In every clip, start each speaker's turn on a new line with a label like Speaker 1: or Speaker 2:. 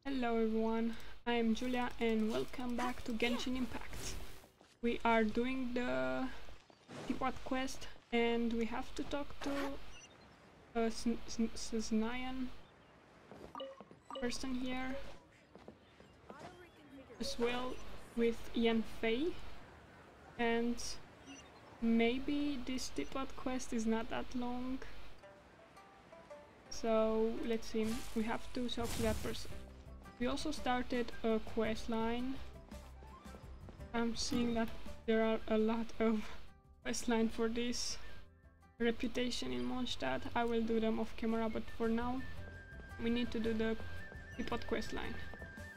Speaker 1: Hello everyone, I'm Julia and welcome back to Genshin Impact. We are doing the teapot quest and we have to talk to a Snayan person here, as well with Yanfei, and maybe this teapot quest is not that long. So let's see, we have to talk to that person. We also started a quest line. I'm seeing that there are a lot of quest lines for this reputation in Mondstadt. I will do them off camera, but for now we need to do the teapot quest line.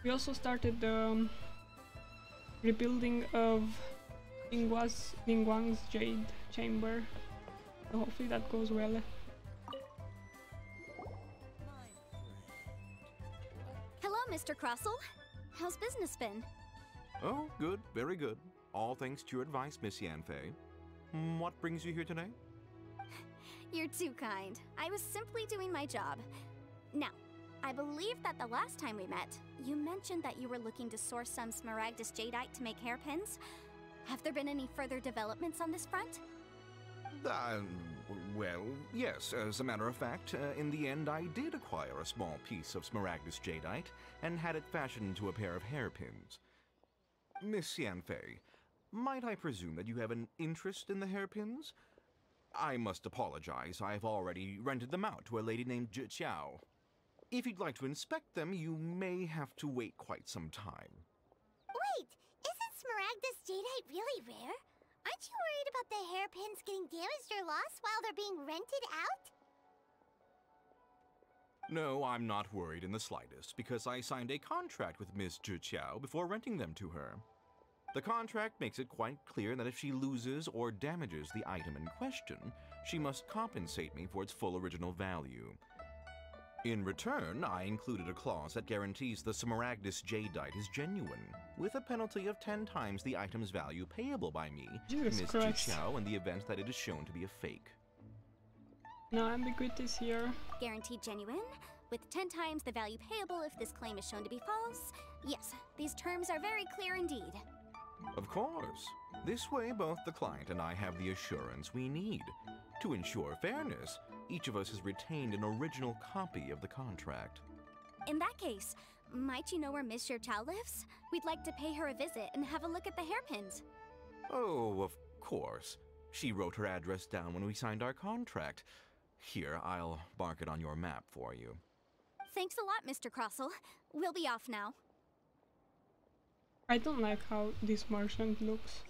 Speaker 1: We also started the rebuilding of Ningguang's Jade Chamber, so hopefully that goes well.
Speaker 2: Hello, Mr. Crossell. How's business been?
Speaker 3: Oh, good, very good. All thanks to your advice, Miss Yanfei. What brings you here today?
Speaker 2: You're too kind. I was simply doing my job. Now, I believe that the last time we met, you mentioned that you were looking to source some Smaragdus Jadeite to make hairpins. Have there been any further developments on this front?
Speaker 3: Well, yes. As a matter of fact, in the end, I did acquire a small piece of Smaragdus Jadeite and had it fashioned into a pair of hairpins. Miss Yanfei, might I presume that you have an interest in the hairpins? I must apologize. I've already rented them out to a lady named Zhiqiao. If you'd like to inspect them, you may have to wait quite some time.
Speaker 4: Wait, isn't Smaragdus Jadeite really rare? Aren't you worried about the hairpins getting damaged or lost while they're being rented out?
Speaker 3: No, I'm not worried in the slightest, because I signed a contract with Miss Zhiqiao before renting them to her. The contract makes it quite clear that if she loses or damages the item in question, she must compensate me for its full original value. In return, I included a clause that guarantees the Smaragdus Jadeite is genuine, with a penalty of 10 times the item's value payable by me,
Speaker 1: Jesus
Speaker 3: Miss
Speaker 1: Christ.
Speaker 3: Zhiqiao, in the event that it is shown to be a fake.
Speaker 1: No ambiguities here.
Speaker 2: Guaranteed genuine, with 10 times the value payable if this claim is shown to be false. Yes, these terms are very clear indeed.
Speaker 3: Of course. This way, both the client and I have the assurance we need. To ensure fairness, each of us has retained an original copy of the contract.
Speaker 2: In that case, might you know where Miss Zhiqiao lives? We'd like to pay her a visit and have a look at the hairpins.
Speaker 3: Oh, of course. She wrote her address down when we signed our contract. Here, I'll mark it on your map for you.
Speaker 2: Thanks a lot, Mr. Crossell. We'll be off now.
Speaker 1: I don't like how this merchant looks.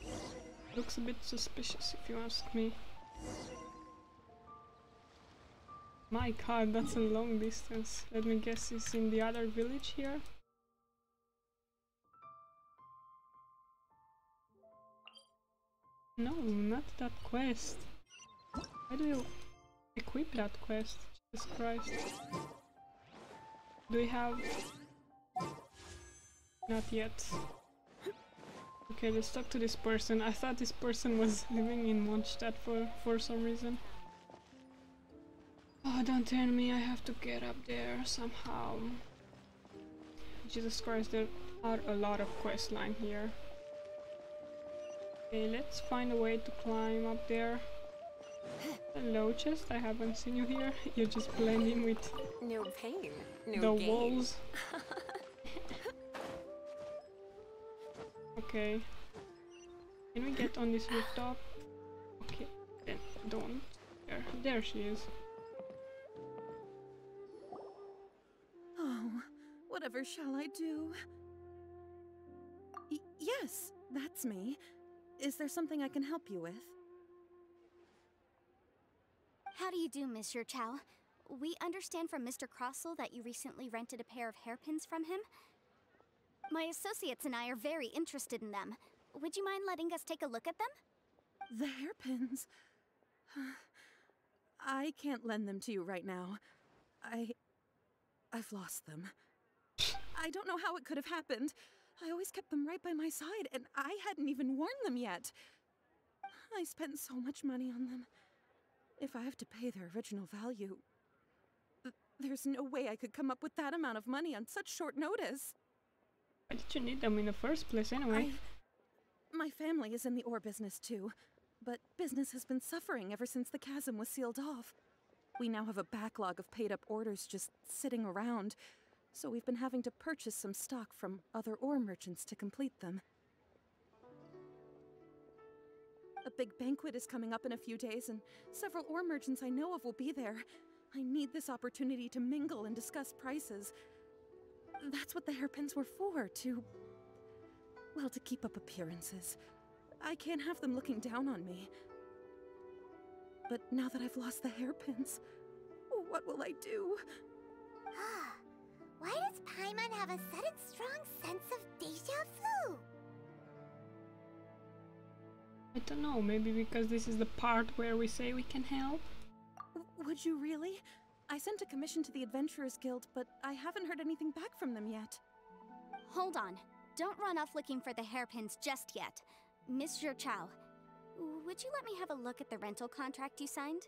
Speaker 1: Looks a bit suspicious if you ask me. My god, that's a long distance. Let me guess, it's in the other village here? No, not that quest. How do you equip that quest? Jesus Christ. Do we have... Not yet. Okay, let's talk to this person. I thought this person was living in Mondstadt for some reason. Oh, don't tell me I have to get up there somehow. Jesus Christ, there are a lot of quest line here. Okay, let's find a way to climb up there. Hello, chest. I haven't seen you here. You're just blending with
Speaker 5: No pain, no
Speaker 1: the
Speaker 5: gain.
Speaker 1: walls. Okay. Can we get on this rooftop? Okay, then don't. There she is.
Speaker 6: Oh, whatever shall I do? Yes, that's me. Is there something I can help you with?
Speaker 2: How do you do, Miss Zhiqiao? We understand from Mr. Crossell that you recently rented a pair of hairpins from him. My associates and I are very interested in them. Would you mind letting us take a look at them?
Speaker 6: The hairpins? I can't lend them to you right now. I've lost them. I don't know how it could have happened. I always kept them right by my side, and I hadn't even worn them yet. I spent so much money on them. If I have to pay their original value, There's no way I could come up with that amount of money on such short notice.
Speaker 1: Why did you need them in the first place anyway?
Speaker 6: My family is in the ore business too, but business has been suffering ever since the chasm was sealed off. We now have a backlog of paid-up orders just sitting around, so we've been having to purchase some stock from other ore merchants to complete them. A big banquet is coming up in a few days, and several ore merchants I know of will be there. I need this opportunity to mingle and discuss prices. That's what the hairpins were for, well, to keep up appearances. I can't have them looking down on me. But now that I've lost the hairpins, what will I do?
Speaker 4: Why does Paimon have a sudden strong sense of deja vu?
Speaker 1: I don't know, maybe because this is the part where we say we can help?
Speaker 6: Would you really? I sent a commission to the Adventurers Guild, but I haven't heard anything back from them yet.
Speaker 2: Hold on. Don't run off looking for the hairpins just yet. Miss Chow, would you let me have a look at the rental contract you signed?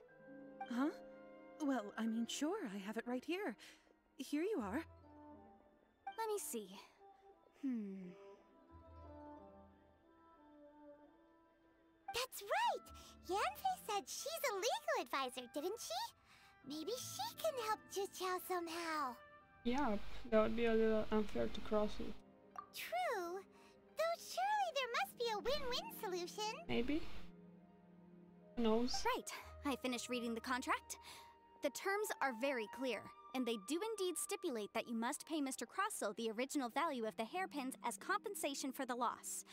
Speaker 6: Huh? Well, I mean, sure, I have it right here. Here you are.
Speaker 2: Let me see.
Speaker 4: That's right! Yanfei said she's a legal advisor, didn't she? Maybe she can help Juqiao somehow.
Speaker 1: Yeah, that would be a little unfair to Crossy.
Speaker 4: True. Though surely there must be a win-win solution.
Speaker 1: Maybe? Who knows?
Speaker 2: Right. I finished reading the contract. The terms are very clear, and they do indeed stipulate that you must pay Mr. Crossell the original value of the hairpins as compensation for the loss.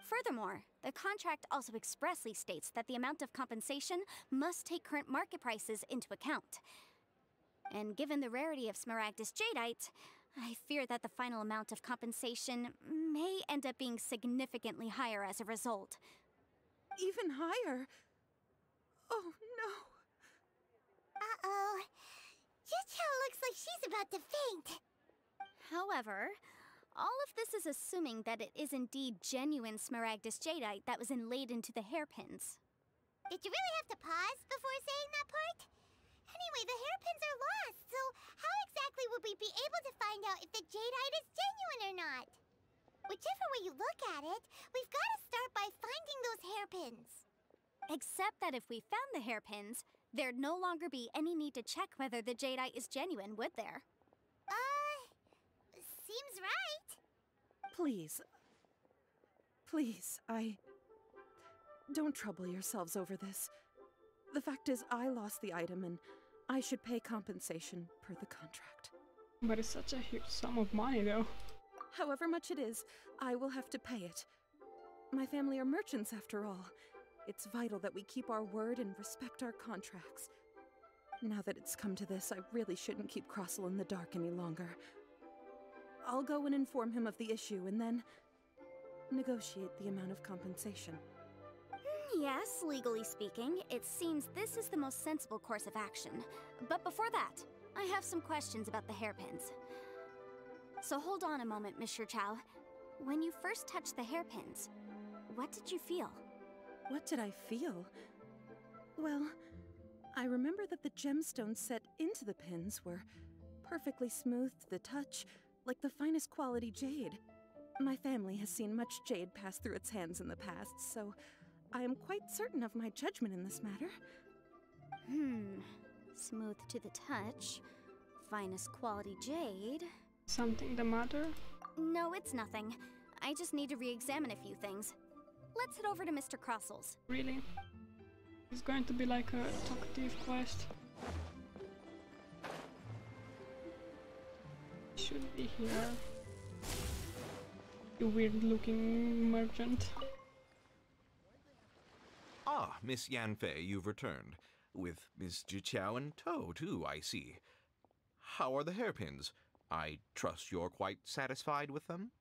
Speaker 2: Furthermore, the contract also expressly states that the amount of compensation must take current market prices into account. And given the rarity of Smaragdus Jadeite, I fear that the final amount of compensation may end up being significantly higher as a result.
Speaker 6: Even higher? Oh, no.
Speaker 4: Uh-oh. Juqiao looks like she's about to faint.
Speaker 2: However, all of this is assuming that it is indeed genuine Smaragdus Jadeite that was inlaid into the hairpins.
Speaker 4: Did you really have to pause before saying that part? Anyway, the hairpins are lost, so how exactly would we be able to find out if the jadeite is genuine or not? Whichever way you look at it, we've got to start by finding those hairpins.
Speaker 2: Except that if we found the hairpins, there'd no longer be any need to check whether the jadeite is genuine, would there?
Speaker 4: Seems right.
Speaker 6: Please. Please, don't trouble yourselves over this. The fact is, I lost the item and I should pay compensation per the contract.
Speaker 1: But it's such a huge sum of money though.
Speaker 6: However much it is, I will have to pay it. My family are merchants after all. It's vital that we keep our word and respect our contracts. Now that it's come to this, I really shouldn't keep Crossell in the dark any longer. I'll go and inform him of the issue and then negotiate the amount of compensation.
Speaker 2: Yes, legally speaking, it seems this is the most sensible course of action. But before that, I have some questions about the hairpins. So hold on a moment, Mr. Chow. When you first touched the hairpins, what did you feel?
Speaker 6: What did I feel? Well, I remember that the gemstones set into the pins were perfectly smooth to the touch, like the finest quality jade. My family has seen much jade pass through its hands in the past, so I am quite certain of my judgment in this matter.
Speaker 2: Smooth to the touch, finest quality jade.
Speaker 1: Something the matter?
Speaker 2: No, it's nothing. I just need to re-examine a few things. Let's head over to Mr. Crossell's.
Speaker 1: Really? It's going to be like a talkative quest. Should be here. You weird looking merchant.
Speaker 3: Ah, Miss Yanfei, you've returned. With Miss Juqiao in tow, too, I see. How are the hairpins? I trust you're quite satisfied with them?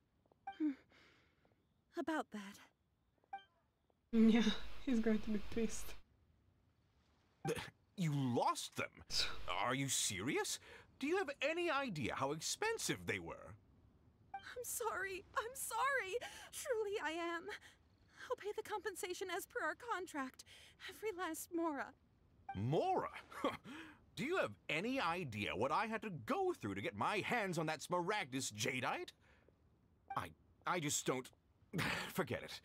Speaker 6: About that.
Speaker 1: Yeah, he's going to be pissed.
Speaker 3: You lost them? Are you serious? Do you have any idea how expensive they were?
Speaker 6: I'm sorry. Truly I am. I'll pay the compensation as per our contract. Every last mora.
Speaker 3: Mora? Do you have any idea what I had to go through to get my hands on that Smaragdus jadeite? I just don't... Forget it.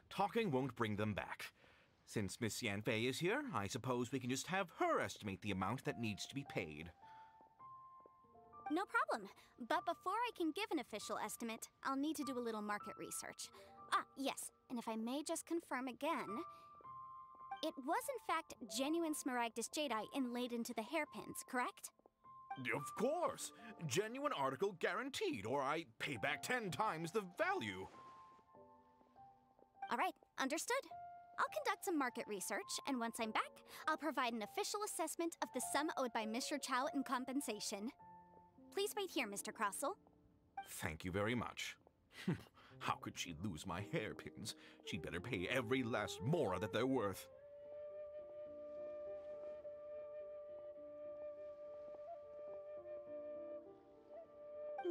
Speaker 3: Talking won't bring them back. Since Miss Yanfei is here, I suppose we can just have her estimate the amount that needs to be paid.
Speaker 2: No problem. But before I can give an official estimate, I'll need to do a little market research. Ah, yes, and if I may just confirm again, it was in fact genuine Smaragdus jadeite inlaid into the hairpins, correct?
Speaker 3: Of course! Genuine article guaranteed, or I pay back 10 times the value.
Speaker 2: All right, understood. I'll conduct some market research, and once I'm back, I'll provide an official assessment of the sum owed by Mr. Chow in compensation. Please wait here, Mr. Crossell.
Speaker 3: Thank you very much. How could she lose my hairpins? She'd better pay every last mora that they're worth.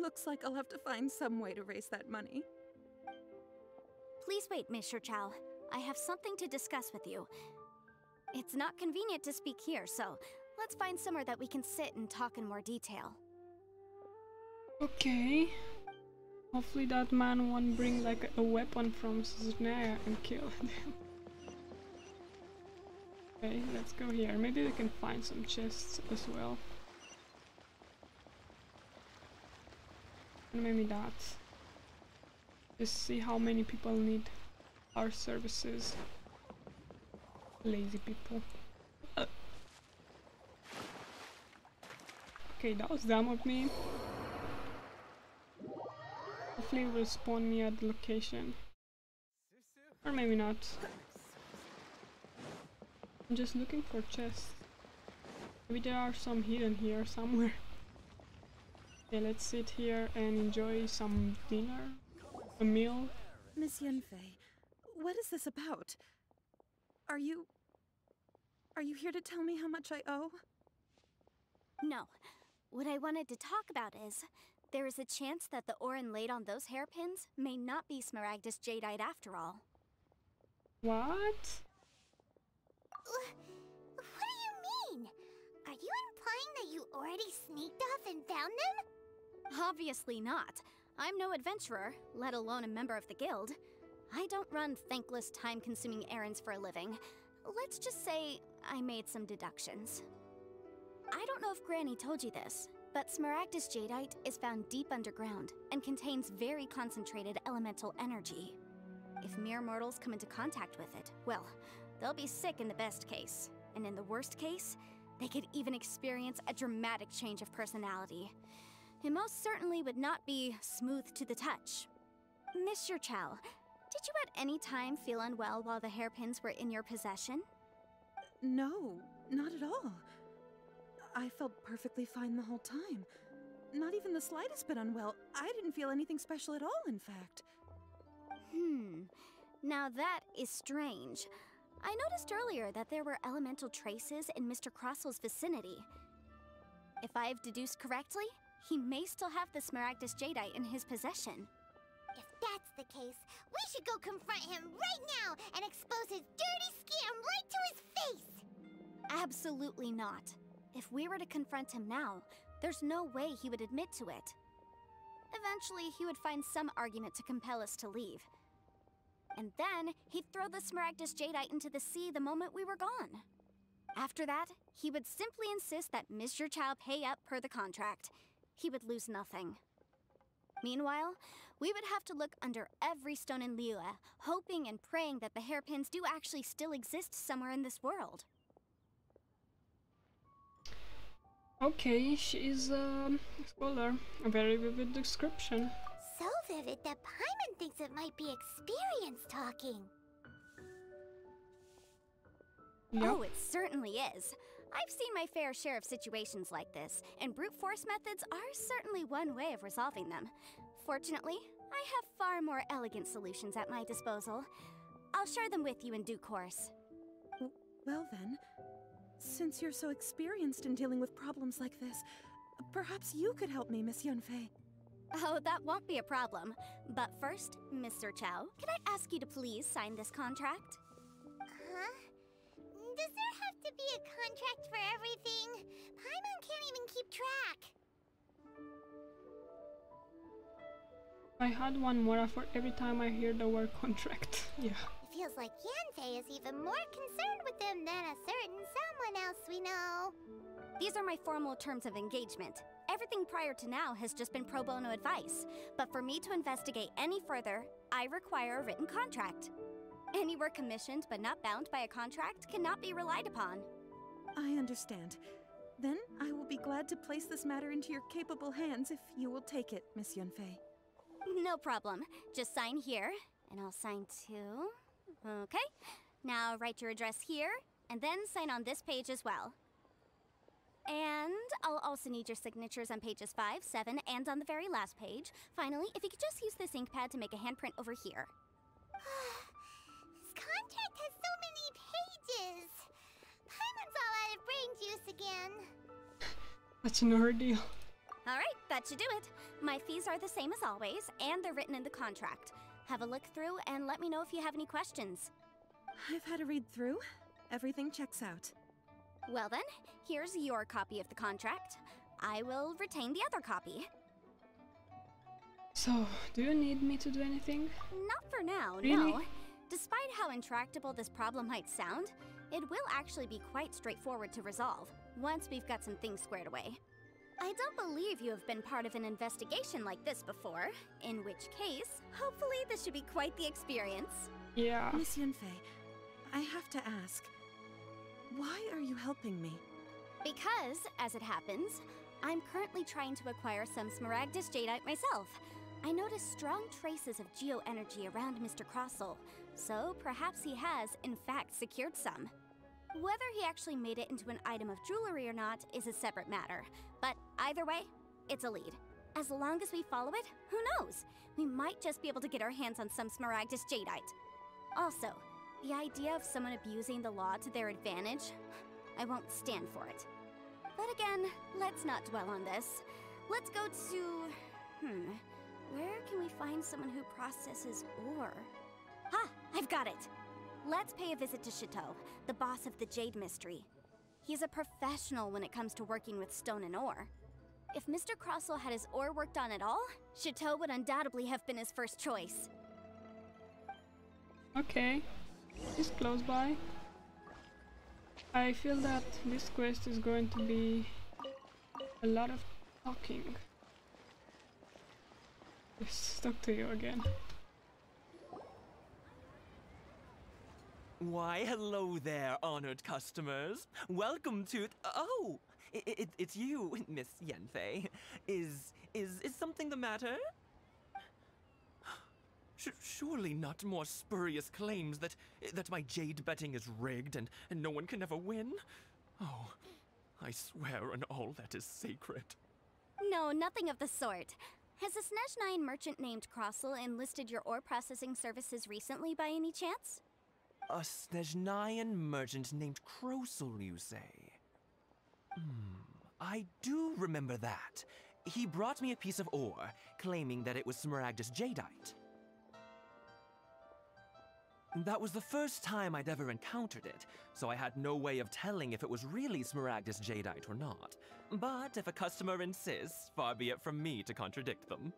Speaker 6: Looks like I'll have to find some way to raise that money.
Speaker 2: Please wait, Mr. Chow. I have something to discuss with you. It's not convenient to speak here, so let's find somewhere that we can sit and talk in more detail.
Speaker 1: Okay. Hopefully that man won't bring like a weapon from Snare and kill them. Okay, let's go here. Maybe we can find some chests as well. And maybe that. Just see how many people need our services. Lazy people. Okay, that was dumb of me. Hopefully it will spawn me at the location. Or maybe not. I'm just looking for chests. Maybe there are some hidden here somewhere. Okay, let's sit here and enjoy some dinner. A meal.
Speaker 6: Miss Yanfei, what is this about? Are you here to tell me how much I owe?
Speaker 2: No. What I wanted to talk about is, there is a chance that the ore inlaid on those hairpins may not be Smaragdus jadeite after all.
Speaker 1: What?
Speaker 4: What do you mean? Are you implying that you already sneaked off and found them?
Speaker 2: Obviously not. I'm no adventurer, let alone a member of the guild. I don't run thankless, time-consuming errands for a living. Let's just say I made some deductions. I don't know if Granny told you this, but Smaragdus jadeite is found deep underground and contains very concentrated elemental energy. If mere mortals come into contact with it, well, they'll be sick in the best case. And in the worst case, they could even experience a dramatic change of personality. It most certainly would not be smooth to the touch. Mr. Chow, did you at any time feel unwell while the hairpins were in your possession?
Speaker 6: No, not at all. I felt perfectly fine the whole time. Not even the slightest bit unwell. I didn't feel anything special at all, in fact.
Speaker 2: Now that is strange. I noticed earlier that there were elemental traces in Mr. Crossell's vicinity. If I've deduced correctly, he may still have the Smaragdus jadeite in his possession.
Speaker 4: If that's the case, we should go confront him right now and expose his dirty scam right to his face!
Speaker 2: Absolutely not. If we were to confront him now, there's no way he would admit to it. Eventually, he would find some argument to compel us to leave. And then, he'd throw the Smaragdus jadeite into the sea the moment we were gone. After that, he would simply insist that Mr. Chow pay up per the contract. He would lose nothing. Meanwhile, we would have to look under every stone in Liyue, hoping and praying that the hairpins do actually still exist somewhere in this world.
Speaker 1: Okay, she's a scholar. A very vivid description.
Speaker 4: So vivid that Paimon thinks it might be experience talking.
Speaker 1: Yep.
Speaker 2: Oh, it certainly is. I've seen my fair share of situations like this, and brute force methods are certainly one way of resolving them. Fortunately, I have far more elegant solutions at my disposal. I'll share them with you in due course.
Speaker 6: Well then, since you're so experienced in dealing with problems like this, perhaps you could help me, Miss Yanfei.
Speaker 2: Oh, that won't be a problem. But first, Mr. Chow, can I ask you to please sign this contract?
Speaker 4: Huh? Does there have to be a contract for everything? Paimon can't even keep track.
Speaker 1: I had one more for every time I hear the word contract. Yeah.
Speaker 4: It feels like Yanfei is even more concerned with them than a certain someone else we know.
Speaker 2: These are my formal terms of engagement. Everything prior to now has just been pro bono advice. But for me to investigate any further, I require a written contract. Any work commissioned but not bound by a contract cannot be relied upon.
Speaker 6: I understand. Then I will be glad to place this matter into your capable hands if you will take it, Miss Yunfei.
Speaker 2: No problem. Just sign here, and I'll sign too. Okay. Now write your address here, and then sign on this page as well. And I'll also need your signatures on pages 5, 7, and on the very last page. Finally, if you could just use this ink pad to make a handprint over here.
Speaker 4: This contract has so many pages. Paimon's all out of brain juice again.
Speaker 1: That's an ordeal.
Speaker 2: Alright, that should do it. My fees are the same as always, and they're written in the contract. Have a look through and let me know if you have any questions.
Speaker 6: I've had a read through. Everything checks out.
Speaker 2: Well then, here's your copy of the contract. I will retain the other copy.
Speaker 1: So, do you need me to do anything?
Speaker 2: Not for now,
Speaker 1: Really?
Speaker 2: no. Despite how intractable this problem might sound, it will actually be quite straightforward to resolve, once we've got some things squared away. I don't believe you have been part of an investigation like this before, in which case, hopefully this should be quite the experience.
Speaker 1: Yeah.
Speaker 6: Miss Yunfei, I have to ask, why are you helping me?
Speaker 2: Because, as it happens, I'm currently trying to acquire some Smaragdus Jadeite myself. I noticed strong traces of geoenergy around Mr. Crossel, so perhaps he has, in fact, secured some. Whether he actually made it into an item of jewelry or not is a separate matter, but either way, it's a lead. As long as we follow it, who knows? We might just be able to get our hands on some Smaragdus Jadeite. Also, the idea of someone abusing the law to their advantage, I won't stand for it. But again, let's not dwell on this. Let's go to... where can we find someone who processes ore? Ha! I've got it! Let's pay a visit to Chateau, the boss of the Jade Mystery. He's a professional when it comes to working with stone and ore. If Mr. Crossel had his ore worked on at all, Chateau would undoubtedly have been his first choice.
Speaker 1: Okay. It's close by. I feel that this quest is going to be a lot of talking. Let's talk to you again.
Speaker 7: Why, hello there, honored customers. Welcome to... Oh! It's you, Miss Yanfei. Is something the matter? Surely not more spurious claims that my jade betting is rigged and no one can ever win? Oh, I swear on all that is sacred.
Speaker 2: No, nothing of the sort. Has a Snezhnine merchant named Crossel enlisted your ore processing services recently by any chance?
Speaker 7: A Snezhnine merchant named Crossel, you say? I do remember that. He brought me a piece of ore, claiming that it was Smaragdus Jadeite. That was the first time I'd ever encountered it, so I had no way of telling if it was really Smaragdus Jadeite or not. But if a customer insists, far be it from me to contradict them.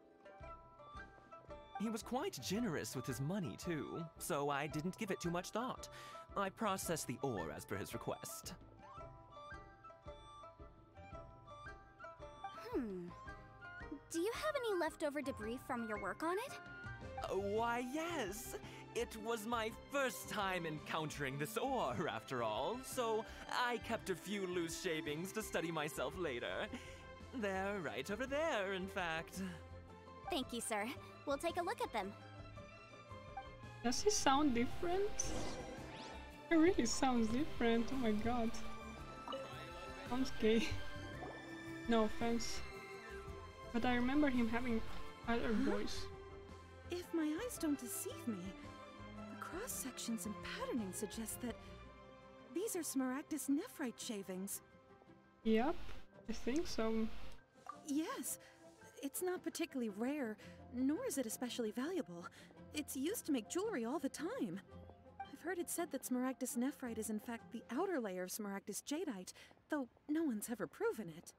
Speaker 7: He was quite generous with his money, too, so I didn't give it too much thought. I processed the ore as per his request.
Speaker 2: Do you have any leftover debris from your work on it?
Speaker 7: Why, yes. It was my first time encountering this ore, after all, so I kept a few loose shavings to study myself later. They're right over there, in fact.
Speaker 2: Thank you, sir. We'll take a look at them.
Speaker 1: Does he sound different? It really sounds different, oh my god. Sounds gay. No offense. But I remember him having other voice.
Speaker 6: If my eyes don't deceive me, the cross-sections and patterning suggest that these are Smaragdus nephrite shavings.
Speaker 1: Yep, I think so.
Speaker 6: Yes, it's not particularly rare, nor is it especially valuable. It's used to make jewelry all the time. I've heard it said that Smaragdus nephrite is in fact the outer layer of Smaragdus jadeite, though no one's ever proven it.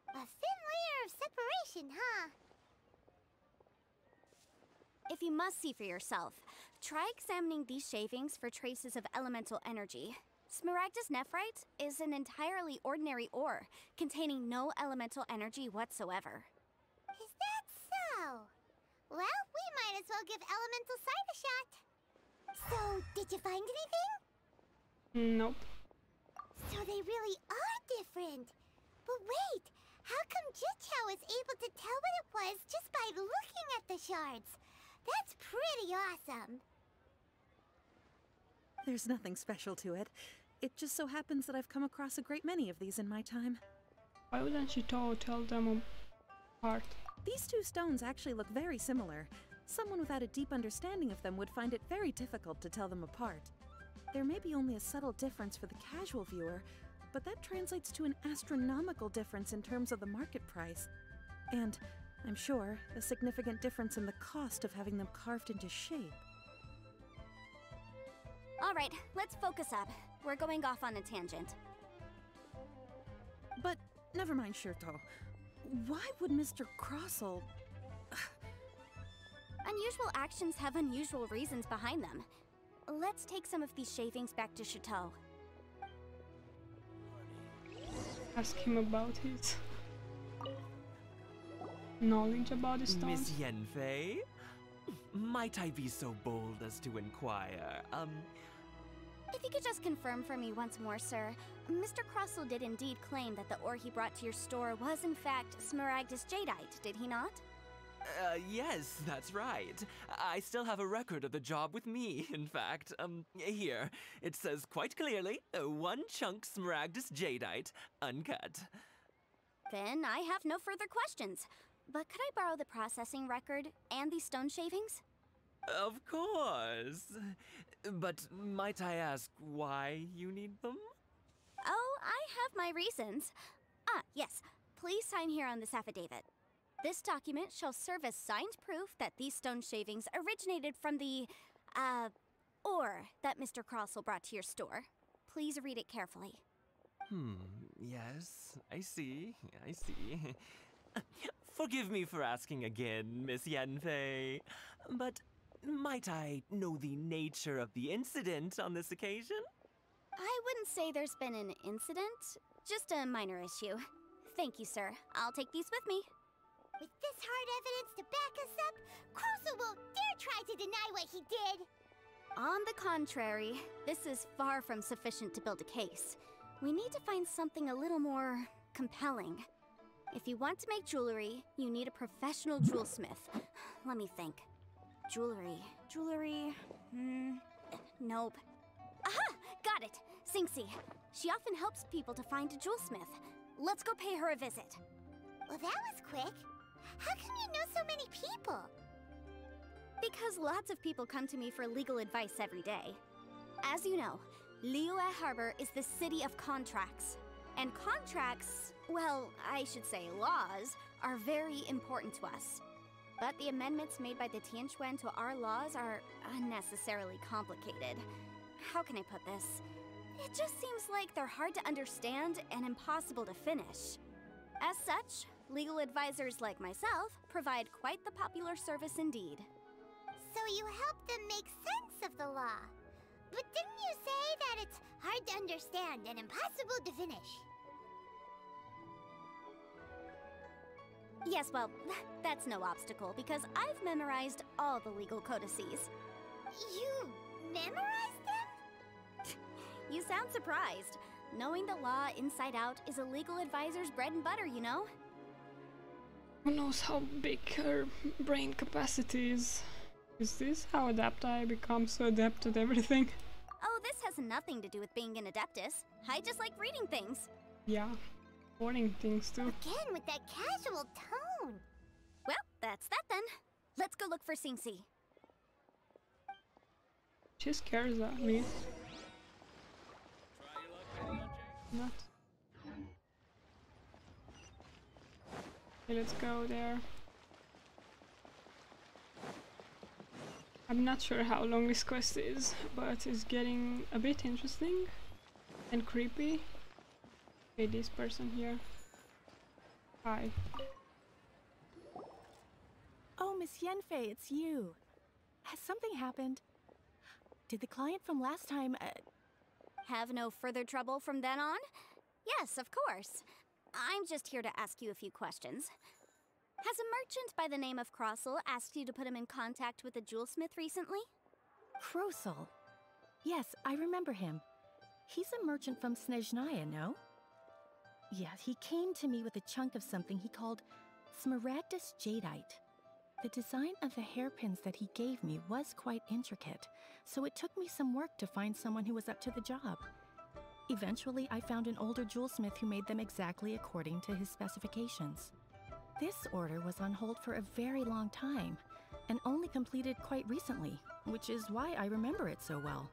Speaker 4: A thin layer of separation, huh?
Speaker 2: If you must see for yourself, try examining these shavings for traces of elemental energy. Smaragdus nephrite is an entirely ordinary ore, containing no elemental energy whatsoever.
Speaker 4: Is that so? Well, we might as well give Elemental Sight a shot. So, did you find anything?
Speaker 1: Nope.
Speaker 4: So they really are different. But wait, how come Jichao was able to tell what it was just by looking at the shards? That's pretty awesome.
Speaker 6: There's nothing special to it. It just so happens that I've come across a great many of these in my time.
Speaker 1: Why wouldn't Shito tell them apart?
Speaker 6: These two stones actually look very similar. Someone without a deep understanding of them would find it very difficult to tell them apart. There may be only a subtle difference for the casual viewer, but that translates to an astronomical difference in terms of the market price. And, I'm sure, a significant difference in the cost of having them carved into shape.
Speaker 2: Alright, let's focus up. We're going off on a tangent.
Speaker 6: But, never mind, Shirto. Why would Mr. Crossell...
Speaker 2: Unusual actions have unusual reasons behind them. Let's take some of these shavings back to Chateau.
Speaker 1: Ask him about his knowledge about the stones.
Speaker 7: Miss Yenfei? Might I be so bold as to inquire,
Speaker 2: If you could just confirm for me once more, sir. Mr. Crossell did indeed claim that the ore he brought to your store was in fact Smaragdus jadeite, did he not?
Speaker 7: Yes, that's right. I still have a record of the job with me, in fact. Here. It says quite clearly, 1 chunk Smaragdus jadeite, uncut.
Speaker 2: Then I have no further questions. But could I borrow the processing record and these stone shavings?
Speaker 7: Of course. But might I ask why you need them?
Speaker 2: Oh, I have my reasons. Ah, yes. Please sign here on this affidavit. This document shall serve as signed proof that these stone shavings originated from the, ore that Mr. Crossell brought to your store. Please read it carefully.
Speaker 7: Yes, I see. Forgive me for asking again, Miss Yenfei, but might I know the nature of the incident on this occasion?
Speaker 2: I wouldn't say there's been an incident, just a minor issue. Thank you, sir. I'll take these with me.
Speaker 4: With this hard evidence to back us up, Crossell won't dare try to deny what he did.
Speaker 2: On the contrary, this is far from sufficient to build a case. We need to find something a little more compelling. If you want to make jewelry, you need a professional jewelsmith. Let me think. Jewelry... nope. Aha! Got it! Singxi. She often helps people to find a jewelsmith. Let's go pay her a visit.
Speaker 4: Well, that was quick. How come you know so many people?
Speaker 2: Because lots of people come to me for legal advice every day. As you know, Liyue Harbor is the city of contracts. And contracts, well, I should say laws, are very important to us. But the amendments made by the Tianquan to our laws are unnecessarily complicated. How can I put this? It just seems like they're hard to understand and impossible to finish. As such, legal advisors like myself provide quite the popular service indeed.
Speaker 4: So you help them make sense of the law. But didn't you say that it's hard to understand and impossible to finish?
Speaker 2: Yes, well, that's no obstacle because I've memorized all the legal codices.
Speaker 4: You memorized them?
Speaker 2: You sound surprised. Knowing the law inside out is a legal advisor's bread and butter, you know?
Speaker 1: Who knows how big her brain capacity is? Is this how adept I become so adept at everything?
Speaker 2: Oh, this has nothing to do with being an adeptus. I just like reading things.
Speaker 1: Yeah, warning things too.
Speaker 4: Again with that casual tone.
Speaker 2: Well, that's that then. Let's go look for Singxi.
Speaker 1: She scares at me. Not. Okay, let's go there. I'm not sure how long this quest is, but it's getting a bit interesting and creepy. Okay, this person here. Hi.
Speaker 8: Oh, Miss Yenfei, it's you. Has something happened? Did the client from last time,
Speaker 2: Have no further trouble from then on? Yes, of course. I'm just here to ask you a few questions. Has a merchant by the name of Crossel asked you to put him in contact with a jewelsmith recently?
Speaker 8: Krosel? Yes, I remember him. He's a merchant from Snezhnaya, no? Yes, he came to me with a chunk of something he called Smaragdus Jadeite. The design of the hairpins that he gave me was quite intricate, so it took me some work to find someone who was up to the job. Eventually, I found an older jewelsmith who made them exactly according to his specifications. This order was on hold for a very long time, and only completed quite recently, which is why I remember it so well.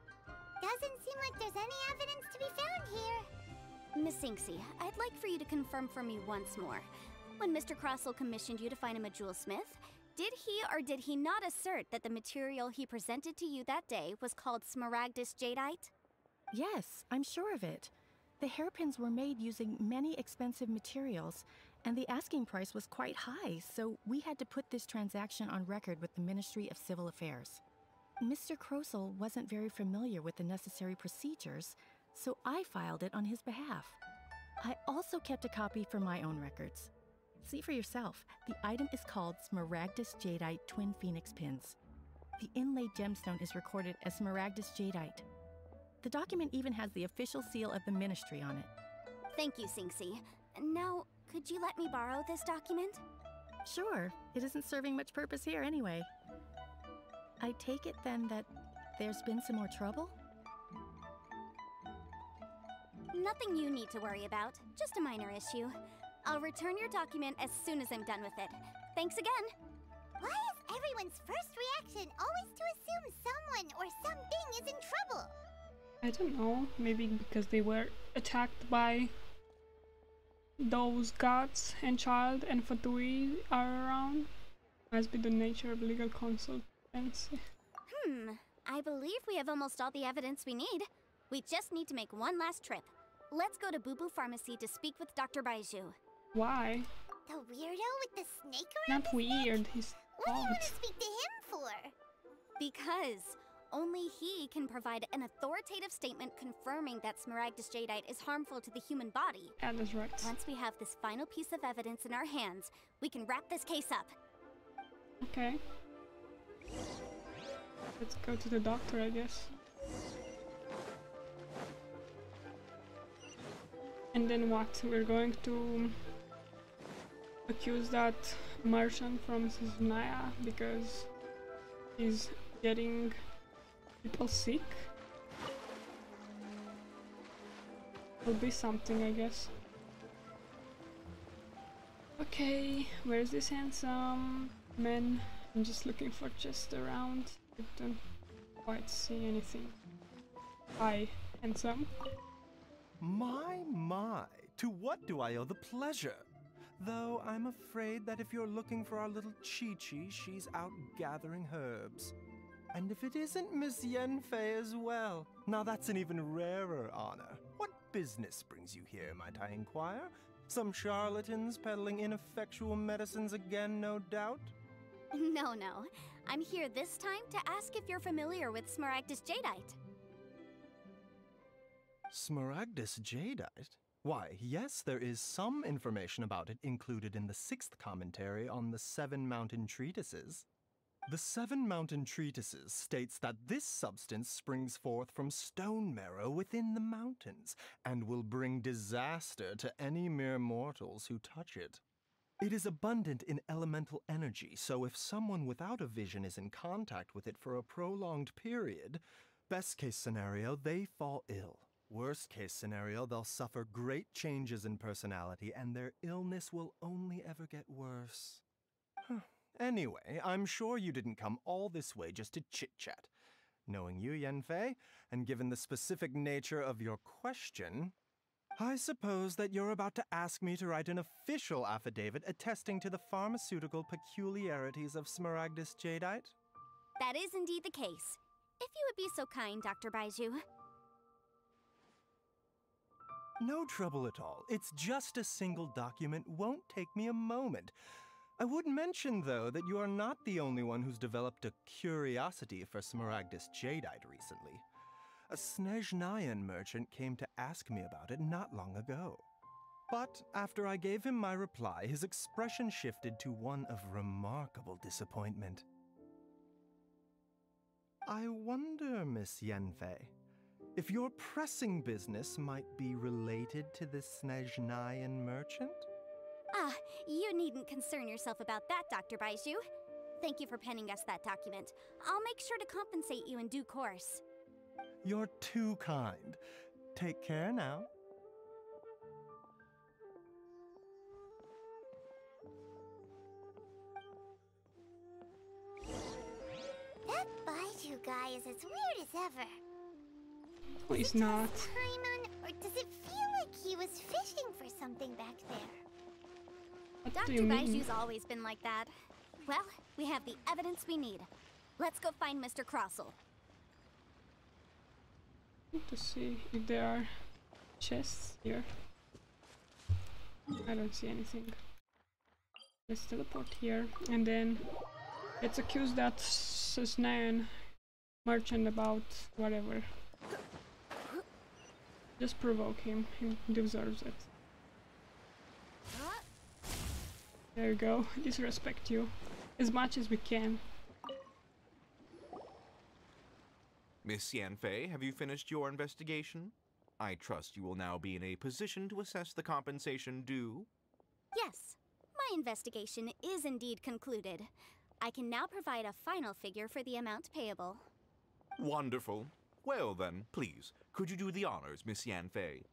Speaker 4: Doesn't seem like there's any evidence to be found here.
Speaker 2: Miss Inksy, I'd like for you to confirm for me once more. When Mr. Crossel commissioned you to find him a jewelsmith, did he or did he not assert that the material he presented to you that day was called Smaragdus Jadeite?
Speaker 8: Yes, I'm sure of it. The hairpins were made using many expensive materials, and the asking price was quite high, so we had to put this transaction on record with the Ministry of Civil Affairs. Mr. Krosel wasn't very familiar with the necessary procedures, so I filed it on his behalf. I also kept a copy for my own records. See for yourself, the item is called Smaragdus Jadeite Twin Phoenix Pins. The inlaid gemstone is recorded as Smaragdus Jadeite. The document even has the official seal of the ministry on it.
Speaker 2: Thank you, Sinksy. Now, could you let me borrow this document?
Speaker 8: Sure, it isn't serving much purpose here anyway. I take it then that there's been some more trouble?
Speaker 2: Nothing you need to worry about, just a minor issue. I'll return your document as soon as I'm done with it. Thanks again!
Speaker 4: Why is everyone's first reaction always to assume someone or something is in trouble?
Speaker 1: I don't know, maybe because they were attacked by those gods and child and Fatui are around. Must be the nature of legal consultancy.
Speaker 2: I believe we have almost all the evidence we need. We just need to make one last trip. Let's go to Boo Boo Pharmacy to speak with Dr. Baiju.
Speaker 1: Why?
Speaker 4: The weirdo with the snake around
Speaker 1: Not
Speaker 4: his neck?
Speaker 1: weird, he's
Speaker 4: What do you want
Speaker 1: odd.
Speaker 4: to speak to him for?
Speaker 2: Because only he can provide an authoritative statement confirming that Smaragdus Jadeite is harmful to the human body.
Speaker 1: Yeah, that's right.
Speaker 2: Once we have this final piece of evidence in our hands, we can wrap this case up.
Speaker 1: Okay. Let's go to the doctor, I guess. And then what? We're going to accuse that merchant from Snezhnaya because he's getting people sick? Will be something, I guess. Okay, where's this handsome man? I'm just looking for chest around. I don't quite see anything. Hi, handsome.
Speaker 9: My, to what do I owe the pleasure? Though I'm afraid that if you're looking for our little Chi-Chi, she's out gathering herbs. And if it isn't Miss Yenfei as well, now that's an even rarer honor. What business brings you here, might I inquire? Some charlatans peddling ineffectual medicines again, no doubt?
Speaker 2: No. I'm here this time to ask if you're familiar with Smaragdus Jadeite.
Speaker 9: Smaragdus Jadeite? Why, yes, there is some information about it included in the 6th commentary on the 7 Mountain Treatises. The 7 Mountain Treatises states that this substance springs forth from stone marrow within the mountains, and will bring disaster to any mere mortals who touch it. It is abundant in elemental energy, so if someone without a vision is in contact with it for a prolonged period, best case scenario, they fall ill. Worst case scenario, they'll suffer great changes in personality, and their illness will only ever get worse. Anyway, I'm sure you didn't come all this way just to chit-chat. Knowing you, Yenfei, and given the specific nature of your question, I suppose that you're about to ask me to write an official affidavit attesting to the pharmaceutical peculiarities of Smaragdus Jadeite?
Speaker 2: that is indeed the case. If you would be so kind, Dr. Baiju.
Speaker 9: No trouble at all. It's just a single document. Won't take me a moment. I would mention, though, that you are not the only one who's developed a curiosity for Smaragdus Jadeite recently. A Snezhnayan merchant came to ask me about it not long ago. But after I gave him my reply, his expression shifted to one of remarkable disappointment. I wonder, Miss Yanfei, if your pressing business might be related to this Snezhnayan merchant?
Speaker 2: Ah, you needn't concern yourself about that, Dr. Baiju. Thank you for penning us that document. I'll make sure to compensate you in due course.
Speaker 9: You're too kind. Take care now.
Speaker 4: That Baiju guy is as weird as ever.
Speaker 1: Oh, he's not.
Speaker 4: Paimon, or does it feel like he was fishing for something back there?
Speaker 1: What do
Speaker 2: Dr.
Speaker 1: you mean?
Speaker 2: Baiju's always been like that. Well, we have the evidence we need. Let's go find Mr. Crossell.
Speaker 1: To see if there are chests here. I don't see anything. Let's teleport here, and then let's accuse that Snezhnayan merchant about whatever. Just provoke him. He deserves it. There you go. Disrespect you as much as we can.
Speaker 3: Miss Yanfei, have you finished your investigation? I trust you will now be in a position to assess the compensation due.
Speaker 2: Yes, my investigation is indeed concluded. I can now provide a final figure for the amount payable.
Speaker 3: Wonderful. Well then, please, could you do the honors, Miss Yanfei?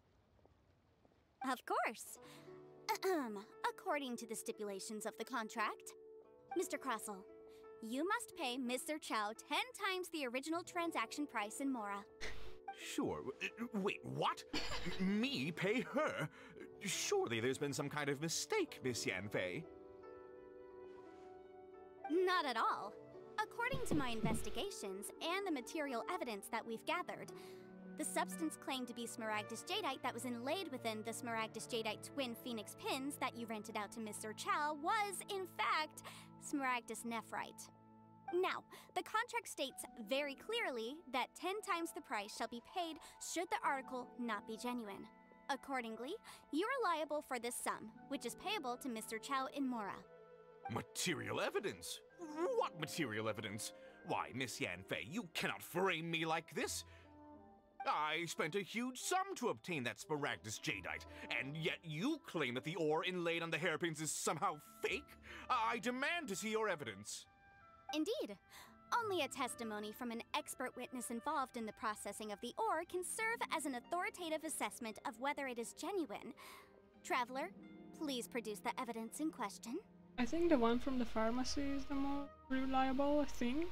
Speaker 2: Of course. According to the stipulations of the contract, Mr. Crossell, you must pay Mr. Chow 10 times the original transaction price in Mora.
Speaker 3: Sure. Wait, what? Me pay her? Surely there's been some kind of mistake, Miss Yanfei.
Speaker 2: Not at all. According to my investigations and the material evidence that we've gathered, the substance claimed to be Smaragdus Jadeite that was inlaid within the Smaragdus Jadeite twin phoenix pins that you rented out to Mr. Chow was, in fact, Smaragdus Nephrite. Now, the contract states very clearly that 10 times the price shall be paid should the article not be genuine. Accordingly, you are liable for this sum, which is payable to Mr. Chow in Mora.
Speaker 3: Material evidence? What material evidence? Why, Miss Yanfei, you cannot frame me like this! I spent a huge sum to obtain that Smaragdus Jadeite, and yet you claim that the ore inlaid on the hairpins is somehow fake? I demand to see your evidence.
Speaker 2: Indeed. Only a testimony from an expert witness involved in the processing of the ore can serve as an authoritative assessment of whether it is genuine. Traveler, please produce the evidence in question.
Speaker 1: I think the one from the pharmacy is the more reliable, I think.